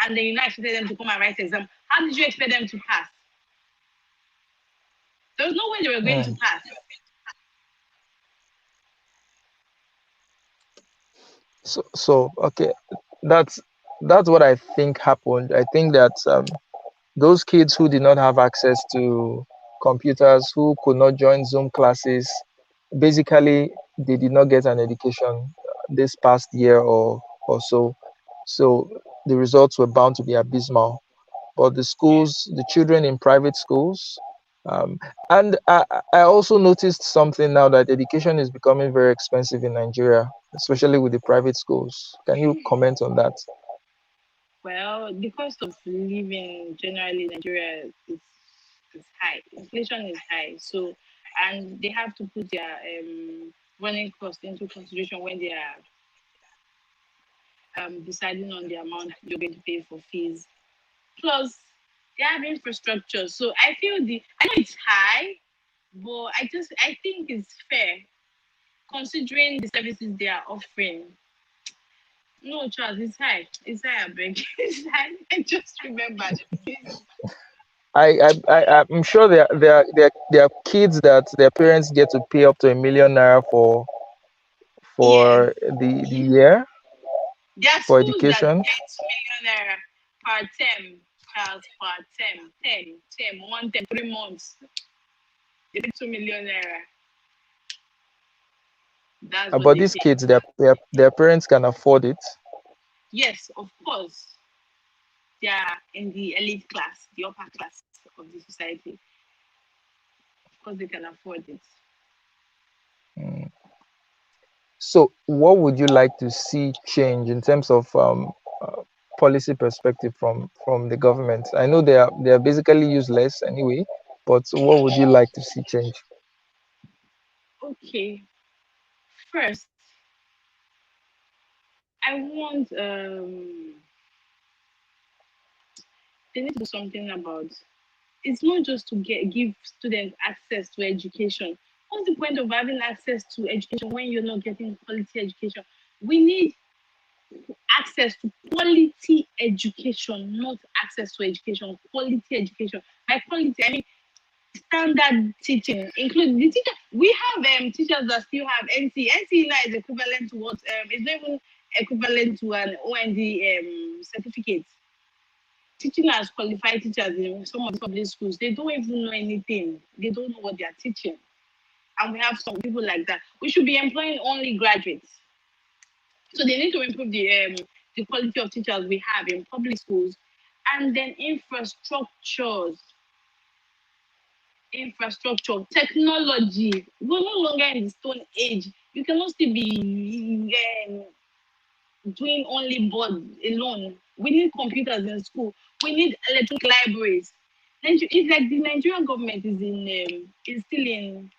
Speaker 2: and then you now expected them to come and write exam. How did you expect them to pass? There was no way they were going to
Speaker 1: Mm.
Speaker 2: pass.
Speaker 1: So okay, that's that's what I think happened. I think that those kids who did not have access to computers, who could not join Zoom classes, basically they did not get an education this past year or so. So the results were bound to be abysmal. But the
Speaker 2: Yeah.
Speaker 1: schools, the children in private schools, um, and I also noticed something now that education is becoming very expensive in Nigeria, especially with the private schools. Can you comment on that?
Speaker 2: Well, the cost of living generally in Nigeria is high. Inflation is high. So, and they have to put their running cost into consideration when they are deciding on the amount you're going to pay for fees. Plus, they have infrastructure. So I know it's high, but I think it's fair considering the services they are offering. No, Charles, it's high. It's high, I beg. It's high. I just remembered.
Speaker 1: I'm sure there are kids that their parents get to pay up to 1 million naira
Speaker 2: Yes.
Speaker 1: for the year
Speaker 2: There are
Speaker 1: for
Speaker 2: schools that
Speaker 1: education.
Speaker 2: get millionaire per term, Charles, per term, 1 term, 3 months. They pay 2 million naira. That's what
Speaker 1: But
Speaker 2: they
Speaker 1: these
Speaker 2: pay.
Speaker 1: kids, their parents can afford it.
Speaker 2: Yes, of course, they are in the elite class, the upper class of the society. Of course, they can afford it.
Speaker 1: Mm. So, what would you like to see change in terms of policy perspective from the government? I know they are basically useless anyway, but what would you like to see change?
Speaker 2: Okay, first, I want they need to do something about. It's not just to give students access to education. What's the point of having access to education when you're not getting quality education? We need access to quality education, not access to education, quality education. By quality, I mean standard teaching, including the teacher. We have teachers that still have NC. NC now is equivalent to what? It's not even equivalent to an OND certificate. Teaching as qualified teachers in some of the public schools, they don't even know anything. They don't know what they are teaching. And we have some people like that. We should be employing only graduates. So they need to improve the quality of teachers we have in public schools, and then infrastructure, technology. We're no longer in the stone age. You cannot still be doing only board alone. We need computers in school. We need electronic libraries. It's like the Nigerian government is still in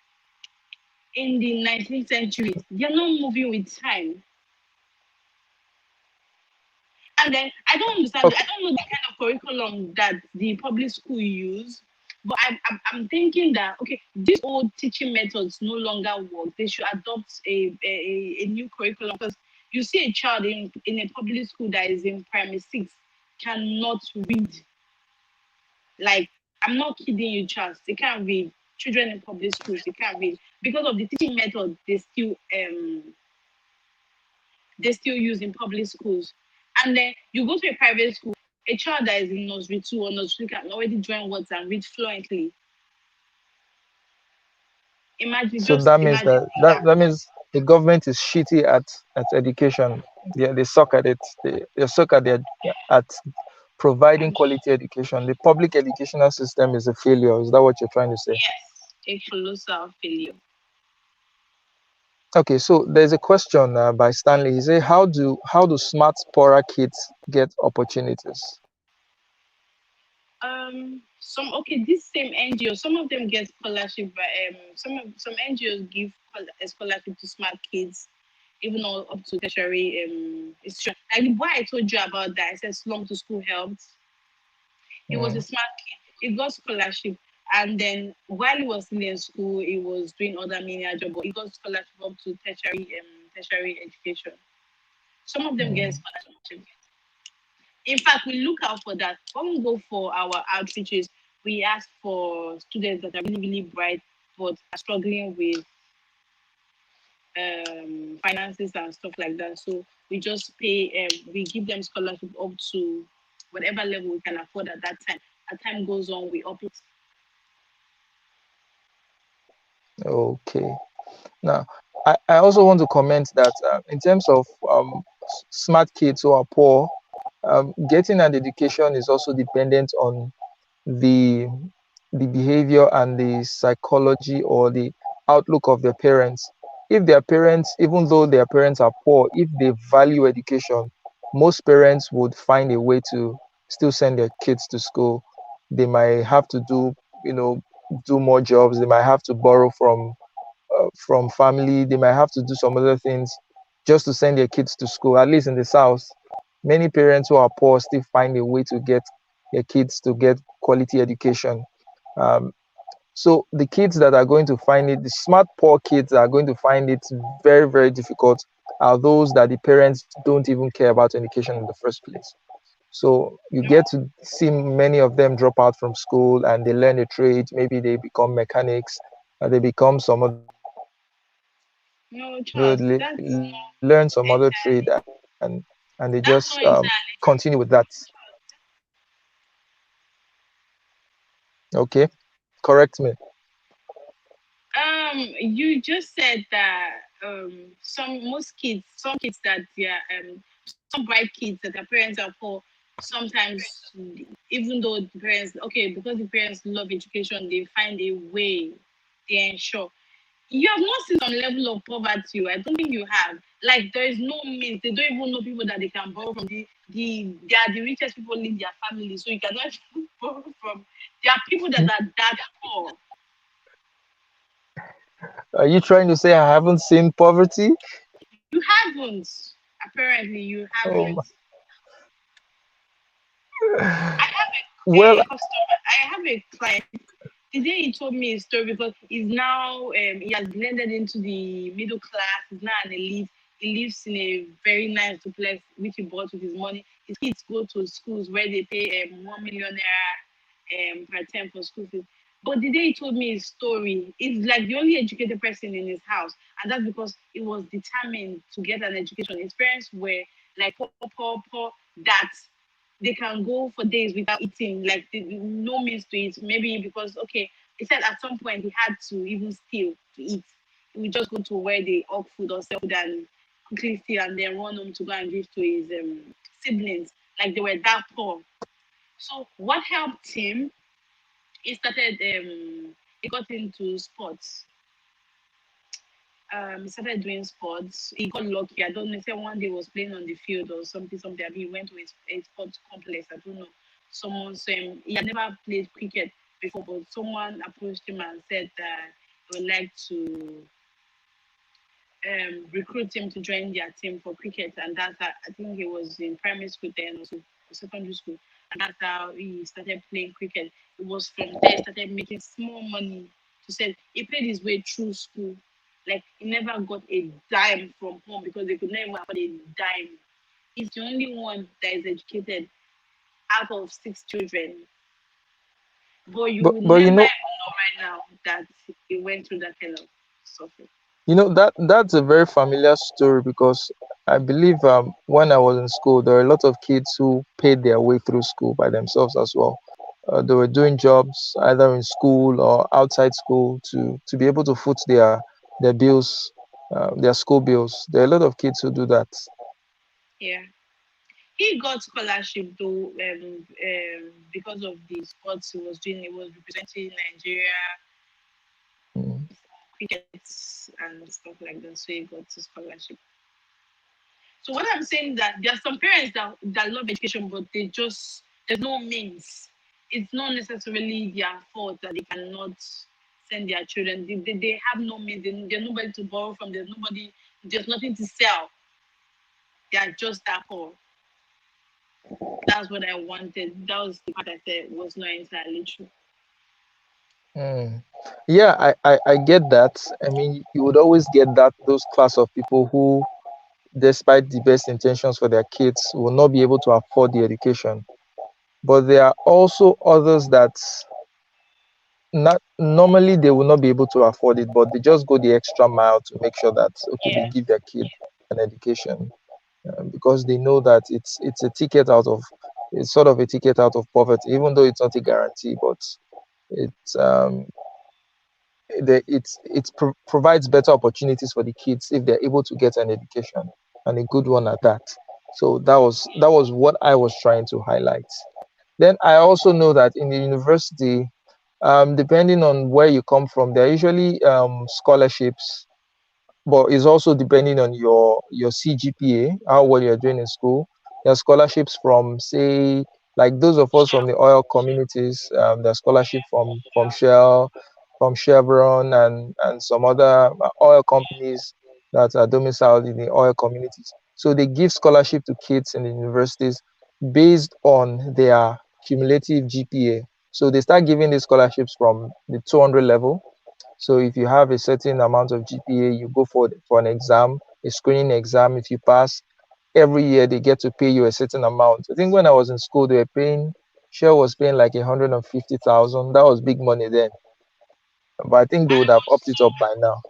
Speaker 2: the 19th century. They're not moving with time. And then I don't understand. I don't know the kind of curriculum that the public school use, but I'm thinking that okay, these old teaching methods no longer work. They should adopt a new curriculum because you see a child in a public school that is in primary six cannot read. Like I'm not kidding you, Charles. They can't read. Children in public schools they can't read because of the teaching method they still use in public schools. And then you go to a private school, a child that is in nursery two or nursery can already join words and read fluently. Imagine,
Speaker 1: So
Speaker 2: just
Speaker 1: that means
Speaker 2: imagine that.
Speaker 1: that means the government is shitty at education. They suck at it. They suck at providing quality education. The public educational system is a failure. Is that what you're trying to say?
Speaker 2: Yes, a colossal failure.
Speaker 1: Okay, so there's a question by Stanley. He said, how do smart poorer kids get opportunities?
Speaker 2: Some okay, this same NGO, some of them get scholarship, but some NGOs give a scholarship to smart kids, even all up to tertiary institution. Like why I told you about that, I said slum to school helped. He was a
Speaker 1: Mm,
Speaker 2: smart kid. He got scholarship. And then while he was still in school, he was doing other menial job, but he got scholarship up to tertiary education. Some of them get
Speaker 1: mm.
Speaker 2: scholarship. In fact, we look out for that. When we go for our outreaches, we ask for students that are really, really bright but are struggling with finances and stuff like that. So we just pay, we give them scholarship up to whatever level we can afford at that time. As time goes on, we up it.
Speaker 1: Okay. Now, I also want to comment that in terms of smart kids who are poor, getting an education is also dependent on the the behavior and the psychology or the outlook of their parents. If their parents, even though their parents are poor, if they value education, most parents would find a way to still send their kids to school. They might have to do more jobs. They might have to borrow from family. They might have to do some other things just to send their kids to school. At least in the South, many parents who are poor still find a way to get their kids to get quality education. Um, so the kids that are going to find it, the smart poor kids that are going to find it very, very difficult are those that the parents don't even care about education in the first place. So you get to see many of them drop out from school and they learn a trade. Maybe they become mechanics, they become some other,
Speaker 2: No,
Speaker 1: learn
Speaker 2: Charles,
Speaker 1: some other
Speaker 2: that's
Speaker 1: trade,
Speaker 2: not
Speaker 1: and they
Speaker 2: entirely.
Speaker 1: just
Speaker 2: That's not
Speaker 1: continue
Speaker 2: entirely
Speaker 1: with that. Okay, correct me.
Speaker 2: You just said that some kids that some bright kids that their parents are poor, sometimes even though the parents okay because the parents love education, they find a way, they ensure. You have not seen some level of poverty. I don't think you have. Like there is no means. They don't even know people that they can borrow from. They are the richest people in their family, so you cannot borrow from. There are people that are that poor.
Speaker 1: Are you trying to say I haven't seen poverty?
Speaker 2: You haven't. Apparently, you have
Speaker 1: Oh
Speaker 2: it.
Speaker 1: my.
Speaker 2: I have
Speaker 1: Well,
Speaker 2: a customer. I have a client. The day he told me his story because he's now he has blended into the middle class. He's now an elite. He lives in a very nice duplex which he bought with his money. His kids go to schools where they pay 1 million naira per term for school fees. But the day he told me his story, he's like the only educated person in his house, and that's because he was determined to get an education. His parents were like poor that they can go for days without eating, like no means to eat. Maybe because okay, he said at some point he had to even steal to eat. He would just go to where they hawk food or sell food and quickly steal and then run home to go and give to his siblings. Like they were that poor. So what helped him? He started he got into sports. He started doing sports. He got lucky. I don't know. Say one day he was playing on the field or something. I mean, he went to a sports complex. I don't know. Someone saw him. He had never played cricket before, but someone approached him and said that he would like to recruit him to join their team for cricket, and that's how, I think he was in primary school then, also secondary school, and that's how he started playing cricket. It was from there he started making small money. To say he paid his way through school, like he never got a dime from home because they could never afford a dime. He's the only one that is educated out of six children, but you
Speaker 1: but
Speaker 2: will
Speaker 1: but
Speaker 2: never even know right now that he went through that kind of suffering.
Speaker 1: that's a very familiar story because I believe when I was in school, there were a lot of kids who paid their way through school by themselves as well. They were doing jobs either in school or outside school to be able to foot their bills, their school bills. There are a lot of kids who do that.
Speaker 2: Yeah. He got scholarship though because of the sports he was doing. He was representing Nigeria,
Speaker 1: Mm.
Speaker 2: cricket and stuff like that. So he got a scholarship. So what I'm saying that there are some parents that love education, but they just there's no means. It's not necessarily their fault that they cannot send their children. They have no means. There's nobody to borrow from. There's nobody. There's nothing to sell. They are just that poor. That's what I wanted. That was the part I said was not entirely true.
Speaker 1: Mm. Yeah, I get that. I mean, you would always get that those class of people who, despite the best intentions for their kids, will not be able to afford the education. But there are also others that not normally they will not be able to afford it, but they just go the extra mile to make sure that okay, they
Speaker 2: Yeah.
Speaker 1: give their kid an education because they know that it's a ticket out of it's sort of a ticket out of poverty, even though it's not a guarantee, but it's provides better opportunities for the kids if they're able to get an education and a good one at that. So that was what I was trying to highlight. Then I also know that in the university, depending on where you come from, there are usually scholarships, but it's also depending on your CGPA, how well you're doing in school. There are scholarships from, say, like those of us from the oil communities. There's scholarship from Shell, from Chevron, and some other oil companies that are domiciled in the oil communities. So they give scholarship to kids in the universities based on their cumulative GPA. So they start giving these scholarships from the 200 level. So if you have a certain amount of GPA, you go for an exam, a screening exam. If you pass, every year they get to pay you a certain amount. I think when I was in school, they were paying, Shell was paying like 150,000. That was big money then. But I think they would have upped it up by now.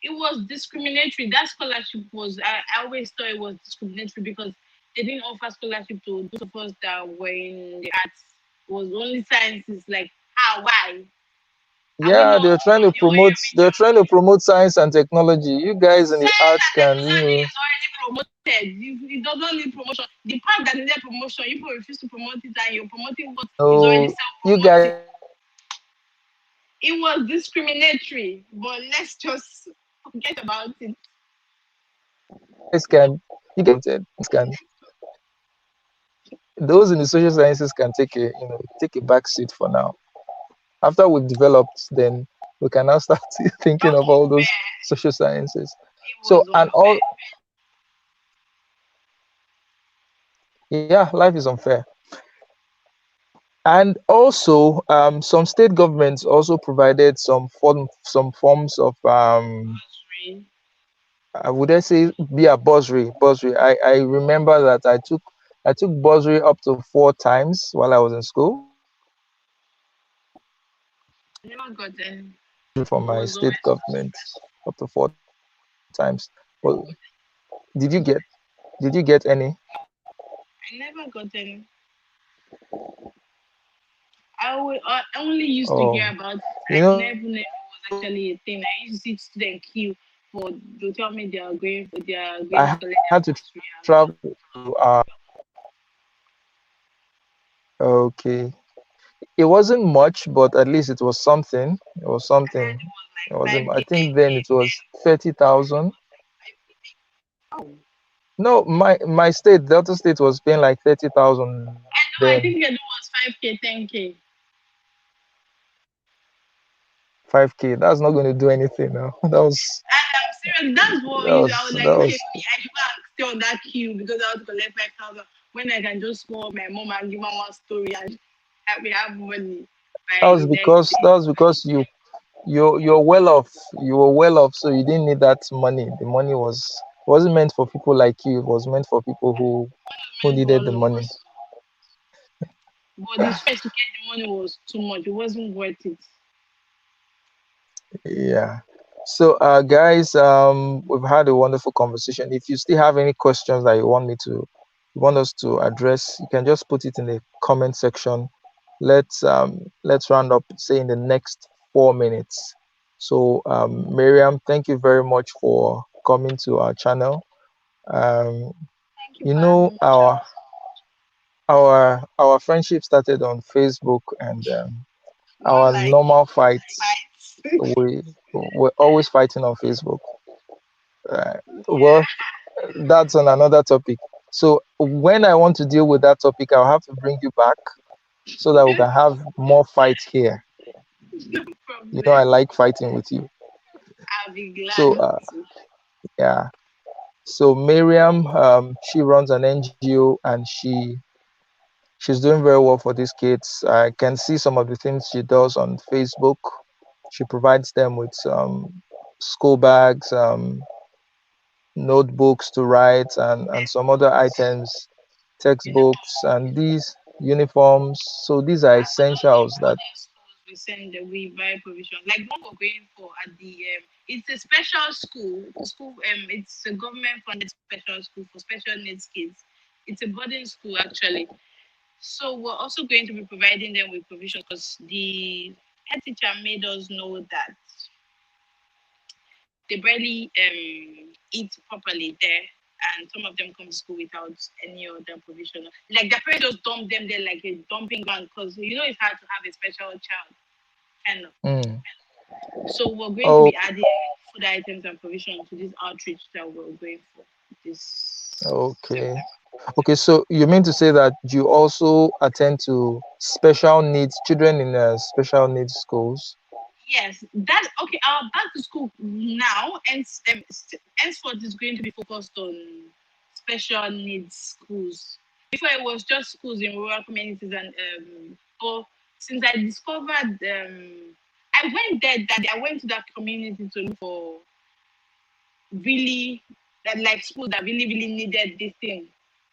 Speaker 2: It was discriminatory. That scholarship was I always thought it was discriminatory because they didn't offer scholarship to those of us that were in the arts. It was only sciences. Like, why? Are we
Speaker 1: Yeah,
Speaker 2: not from the OAU
Speaker 1: they're
Speaker 2: region?
Speaker 1: trying to promote science and technology. You guys in the
Speaker 2: Science
Speaker 1: arts
Speaker 2: and
Speaker 1: can,
Speaker 2: technology is already promoted. It doesn't need promotion. The part that needed promotion, you people refuse to promote it, and you're promoting what is already
Speaker 1: oh, you
Speaker 2: self-promoting.
Speaker 1: guys
Speaker 2: It was discriminatory, but let's just forget about it.
Speaker 1: can those in the social sciences can take a back seat for now. After we've developed, then we can now start thinking
Speaker 2: Just
Speaker 1: of all those
Speaker 2: unfair.
Speaker 1: social sciences.
Speaker 2: It
Speaker 1: So
Speaker 2: was
Speaker 1: and all
Speaker 2: unfair.
Speaker 1: Yeah, life is unfair. And also, some state governments also provided some forms of
Speaker 2: Bursary.
Speaker 1: would I say be a bursary. I remember that I took bursary up to 4 times while I was in school.
Speaker 2: I never got any.
Speaker 1: Bursary from
Speaker 2: It
Speaker 1: my
Speaker 2: was
Speaker 1: state
Speaker 2: always
Speaker 1: government up to 4 times. Well, did you get any?
Speaker 2: I never got any. I only used to
Speaker 1: Oh,
Speaker 2: hear about it.
Speaker 1: you
Speaker 2: I
Speaker 1: know,
Speaker 2: never knew it was actually a thing. I used to see students queue for. They tell me they are
Speaker 1: I
Speaker 2: going to
Speaker 1: had to
Speaker 2: collect their
Speaker 1: travel
Speaker 2: bursary and
Speaker 1: to
Speaker 2: stuff.
Speaker 1: okay. It wasn't much, but at least it was something. It was
Speaker 2: I heard
Speaker 1: something.
Speaker 2: it was
Speaker 1: It
Speaker 2: like
Speaker 1: wasn't.
Speaker 2: five
Speaker 1: I
Speaker 2: k,
Speaker 1: think
Speaker 2: 10k,
Speaker 1: then it was 30,000.
Speaker 2: 5K.
Speaker 1: No, my state, Delta State, was paying like 30,000 then.
Speaker 2: I know. I think it was 5k, 10k.
Speaker 1: 5K. That's not going to do anything now.
Speaker 2: And I'm serious. That's what I was like,
Speaker 1: That
Speaker 2: okay,
Speaker 1: was.
Speaker 2: me, I should go and stay on that queue because I want to collect 5,000 when I can just call my mom and give her one story and we have money by the next day.
Speaker 1: That was because you're well off. You were well off, so you didn't need that money. The money wasn't meant for people like you. It was meant for people who
Speaker 2: Meant for
Speaker 1: needed
Speaker 2: all
Speaker 1: the
Speaker 2: of
Speaker 1: money.
Speaker 2: us. But the stress to get the money was too much. It wasn't worth it.
Speaker 1: Yeah. So, guys, we've had a wonderful conversation. If you still have any questions that you want us to address, you can just put it in the comment section. Let's round up, say in the next 4 minutes. So, Miriam, thank you very much for coming to our channel. Um,
Speaker 2: Thank you
Speaker 1: you
Speaker 2: for
Speaker 1: know,
Speaker 2: having me, Charles.
Speaker 1: our friendship started on Facebook, and
Speaker 2: Not
Speaker 1: our
Speaker 2: like
Speaker 1: normal fights
Speaker 2: fights.
Speaker 1: we're always fighting on Facebook. Uh, well,
Speaker 2: Yeah,
Speaker 1: that's on another topic. So when I want to deal with that topic, I'll have to bring you back so that we can have more fights here.
Speaker 2: no
Speaker 1: You know, I
Speaker 2: problem.
Speaker 1: like fighting with you.
Speaker 2: I'll be
Speaker 1: So
Speaker 2: glad to.
Speaker 1: yeah. So Miriam, she runs an NGO, and she's doing very well for these kids. I can see some of the things she does on Facebook. She provides them with school bags, notebooks to write, and some other items, textbooks, and these uniforms. So these are
Speaker 2: And a lot of
Speaker 1: essentials that.
Speaker 2: other schools we send the we buy provision. Like the one we're going for at the it's a special school. The school it's a government funded special school for special needs kids. It's a boarding school actually. So we're also going to be providing them with provision because the head teacher made us know that they barely eat properly there, and some of them come to school without any other provision. Like the parents just dump them there like a dumping ground because it's hard to have a special child, kind of.
Speaker 1: Mm,
Speaker 2: So we're going to
Speaker 1: oh,
Speaker 2: be adding food items and provision to this outreach that we're going for this
Speaker 1: okay.
Speaker 2: September.
Speaker 1: Okay, so you mean to say that you also attend to special needs children in special needs schools?
Speaker 2: Yes, that okay. Our back to school now, and henceforth is going to be focused on special needs schools. Before it was just schools in rural communities, and but since I discovered, I went there. That I went to that community to look for really that like schools that really needed this thing.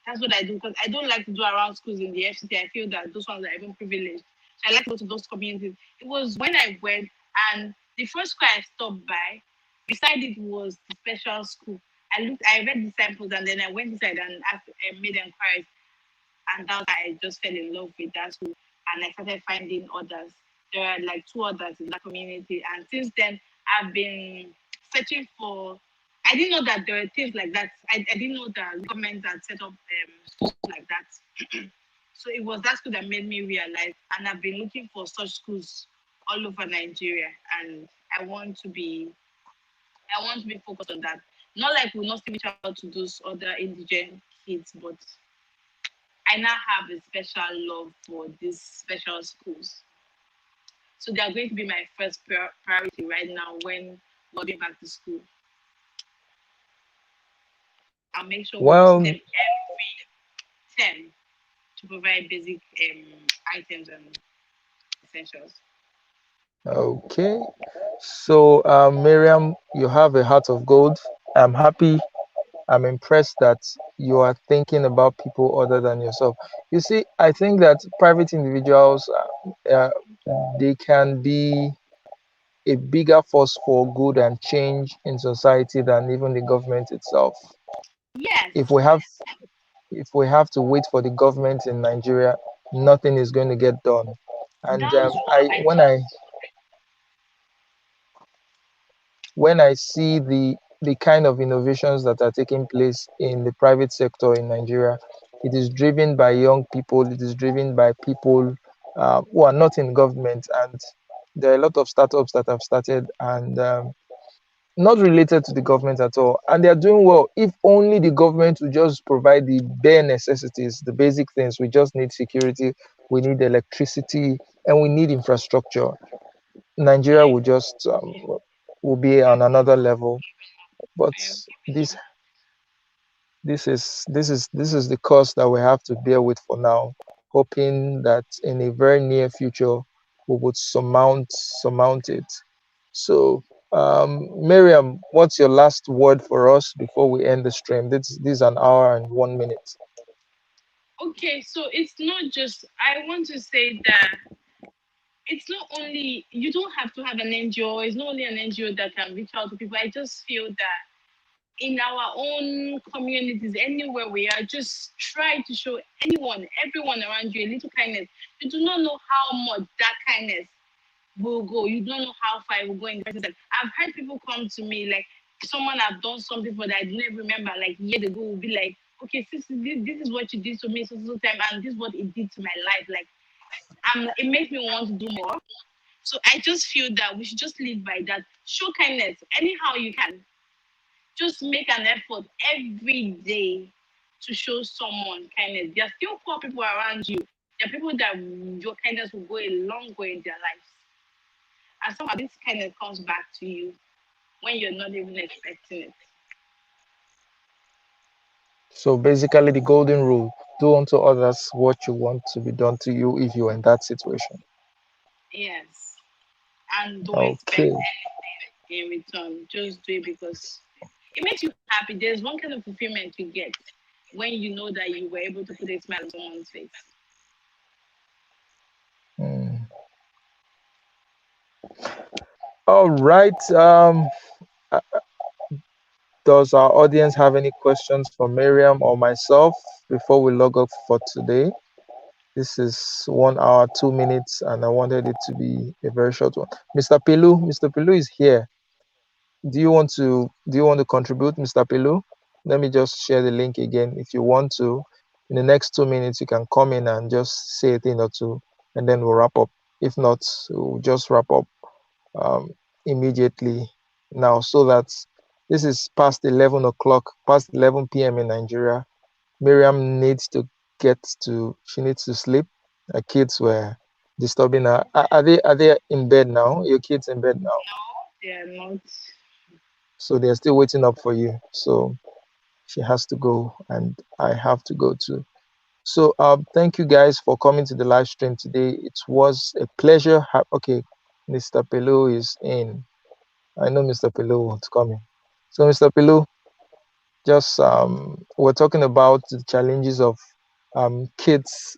Speaker 2: That's what I do because I don't like to do around schools in the FCT. I feel that those ones are even privileged. So I like to go to those communities. It was when I went and the first school I stopped by, beside it was the special school. I read the samples and then I went inside and asked, made inquiries and that's how I just fell in love with that school and I started finding others. There are like two others in that community, and since then I've been searching for. I didn't know that there were things like that. I didn't know that government had set up schools like that. So it was that school that made me realize, and I've been looking for such schools all over Nigeria, and I want to be, I want to be focused on that. Not like we'll not reach out to those other indigent kids, but I now have a special love for these special schools. So they are going to be my first priority right now when we're going back to school. I'll make sure we visit
Speaker 1: Well,
Speaker 2: them every term. to provide basic items and essentials.
Speaker 1: Okay. So, Miriam, you have a heart of gold. I'm happy. I'm impressed that you are thinking about people other than yourself. You see, I think that private individuals, they can be a bigger force for good and change in society than even the government itself. If
Speaker 2: Yes,
Speaker 1: we have if we have to wait for the government in Nigeria, nothing is going to get done. And
Speaker 2: that's what
Speaker 1: I
Speaker 2: I
Speaker 1: when I see the kind of innovations that are taking place in the private sector in Nigeria, it is driven by young people. It is driven by people who are not in government, and there are a lot of startups that have started and not related to the government at all, and they are doing well. If only the government would just provide the bare necessities, the basic things. We just need security, we need electricity, and we need infrastructure. Nigeria will just will be on another level. But
Speaker 2: I agree with
Speaker 1: this
Speaker 2: you.
Speaker 1: this is the cost that we have to bear with for now, hoping that in a very near future we would surmount it. So, Miriam, what's your last word for us before we end the stream? This is an hour and 1 minute.
Speaker 2: Okay, so it's not just, I want to say that it's not only, you don't have to have an NGO, it's not only an NGO that can reach out to people. I just feel that in our own communities, anywhere we are, just try to show everyone around you a little kindness. You do not know how much that kindness will go. You don't know how far it will go in the person's life. I've had people come to me like someone have done something for that I didn't remember like years ago will be like, okay, sis, this is what you did to me so time, and this is what it did to my life. Like it makes me want to do more. So I just feel that we should just live by that. Show kindness anyhow you can. Just make an effort every day to show someone kindness. There are still poor people around you. There are people that your kindness will go a long way in their lives. And somehow this kindness comes back to you when you're not even expecting it.
Speaker 1: So basically, the golden rule: do unto others what you want to be done to you if you're in that situation.
Speaker 2: Yes. And don't expect
Speaker 1: Okay.
Speaker 2: anything in return. Just do it because it makes you happy. There's one kind of fulfillment you get when you know that you were able to put a smile on someone's face.
Speaker 1: Mm. All right. Uh, does our audience have any questions for Miriam or myself before we log off for today? This is 1 hour, 2 minutes, and I wanted it to be a very short one. Mr. Pilu is here. Do you want to contribute, Mr. Pilu? Let me just share the link again. If you want to, in the next 2 minutes, you can come in and just say a thing or two, and then we'll wrap up. If not, we'll just wrap up um, immediately now, so that this is past 11 o'clock, past 11 p.m. in Nigeria. Miriam she needs to sleep. Her kids were disturbing her. Are they in bed now? Your kids in bed now?
Speaker 2: They are not.
Speaker 1: So they're still waiting up for you. So she has to go, and I have to go too. So thank you guys for coming to the live stream today. It was a pleasure. Okay, Mr. Pelu is in. I know Mr. Pelu wants coming. So Mr. Pelu, just we're talking about the challenges of kids,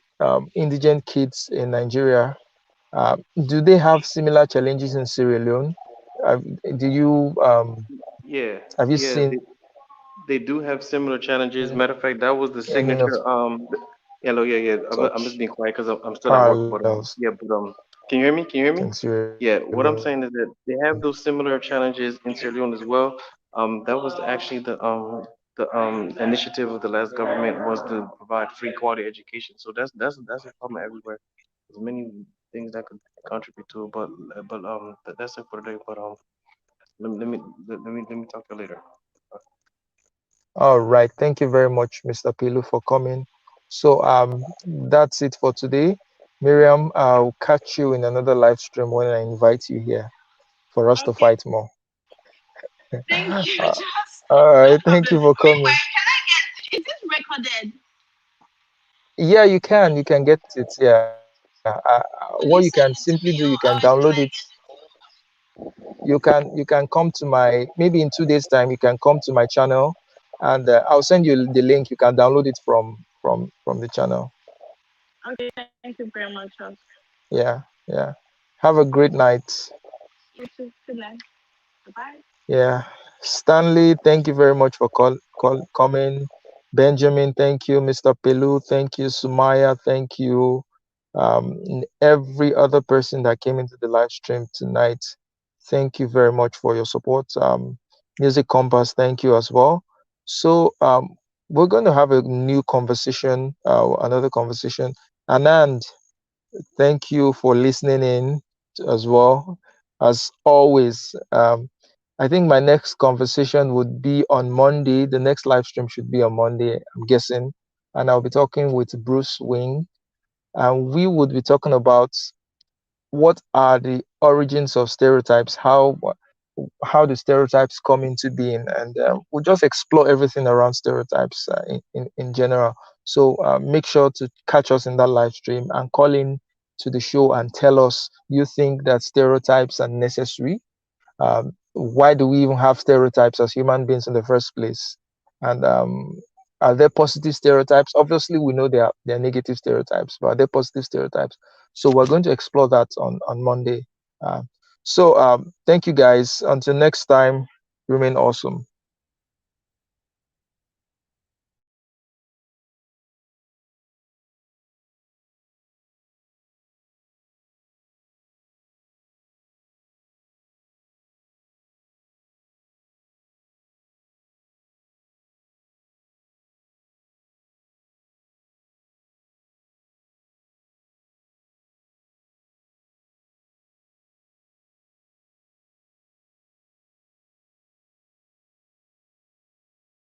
Speaker 1: indigent kids in Nigeria. Do they have similar challenges in Sierra Leone? Have, do you
Speaker 3: Yeah,
Speaker 1: have you
Speaker 3: yeah,
Speaker 1: seen
Speaker 3: they do have similar challenges. Matter of fact, that was the
Speaker 1: any of
Speaker 3: signature. Hello, yeah, yeah. I'm just
Speaker 1: such
Speaker 3: being quiet because I'm still at work. But
Speaker 1: parallels
Speaker 3: yeah, but can you hear me? Can you hear me?
Speaker 1: in Sierra
Speaker 3: Yeah,
Speaker 1: Leone?
Speaker 3: what I'm saying is that they have those similar challenges in Sierra Leone as well. That was actually the initiative of the last government was to provide free quality education. So that's a problem everywhere. There's many things that could contribute to it, but that's it for today. But let me talk to you later.
Speaker 1: All right. Thank you very much, Mr. Pilu, for coming. So that's it for today. Miriam, I'll catch you in another live stream when I invite you here for us to
Speaker 2: Okay.
Speaker 1: fight more.
Speaker 2: Thank you.
Speaker 1: Uh,
Speaker 2: Just
Speaker 1: all
Speaker 2: no
Speaker 1: right. Thank
Speaker 2: problem.
Speaker 1: you for
Speaker 2: Wait,
Speaker 1: coming.
Speaker 2: wait, can I get, is this recorded?
Speaker 1: Yeah, you can get it. Yeah, what you can
Speaker 2: Would you
Speaker 1: simply do,
Speaker 2: send
Speaker 1: you
Speaker 2: it to
Speaker 1: can
Speaker 2: me
Speaker 1: download
Speaker 2: or
Speaker 1: it.
Speaker 2: how do I get
Speaker 1: You can come to my, maybe in 2 days time, you can come to my channel, and I'll send you the link. You can download it from the channel.
Speaker 2: it? Okay, thank you very much.
Speaker 1: Yeah, yeah. Have a great night.
Speaker 2: You too. Good night. Bye.
Speaker 1: Yeah. Stanley, thank you very much for coming. Benjamin, thank you. Mr. Pelu, thank you. Sumaya, thank you. And every other person that came into the live stream tonight, thank you very much for your support. Music Compass, thank you as well. So we're going to have a new conversation, another conversation. Anand, thank you for listening in as well. As always, I think my next conversation would be on Monday. The next live stream should be on Monday, I'm guessing. And I'll be talking with Bruce Wing. And we would be talking about what are the origins of stereotypes, how do stereotypes come into being, and we'll just explore everything around stereotypes in general. So make sure to catch us in that live stream and call in to the show and tell us, you think that stereotypes are necessary? Why do we even have stereotypes as human beings in the first place? And are there positive stereotypes? Obviously, we know there are negative stereotypes, but are there positive stereotypes? So we're going to explore that on Monday. Uh, so thank you guys. Until next time, remain awesome.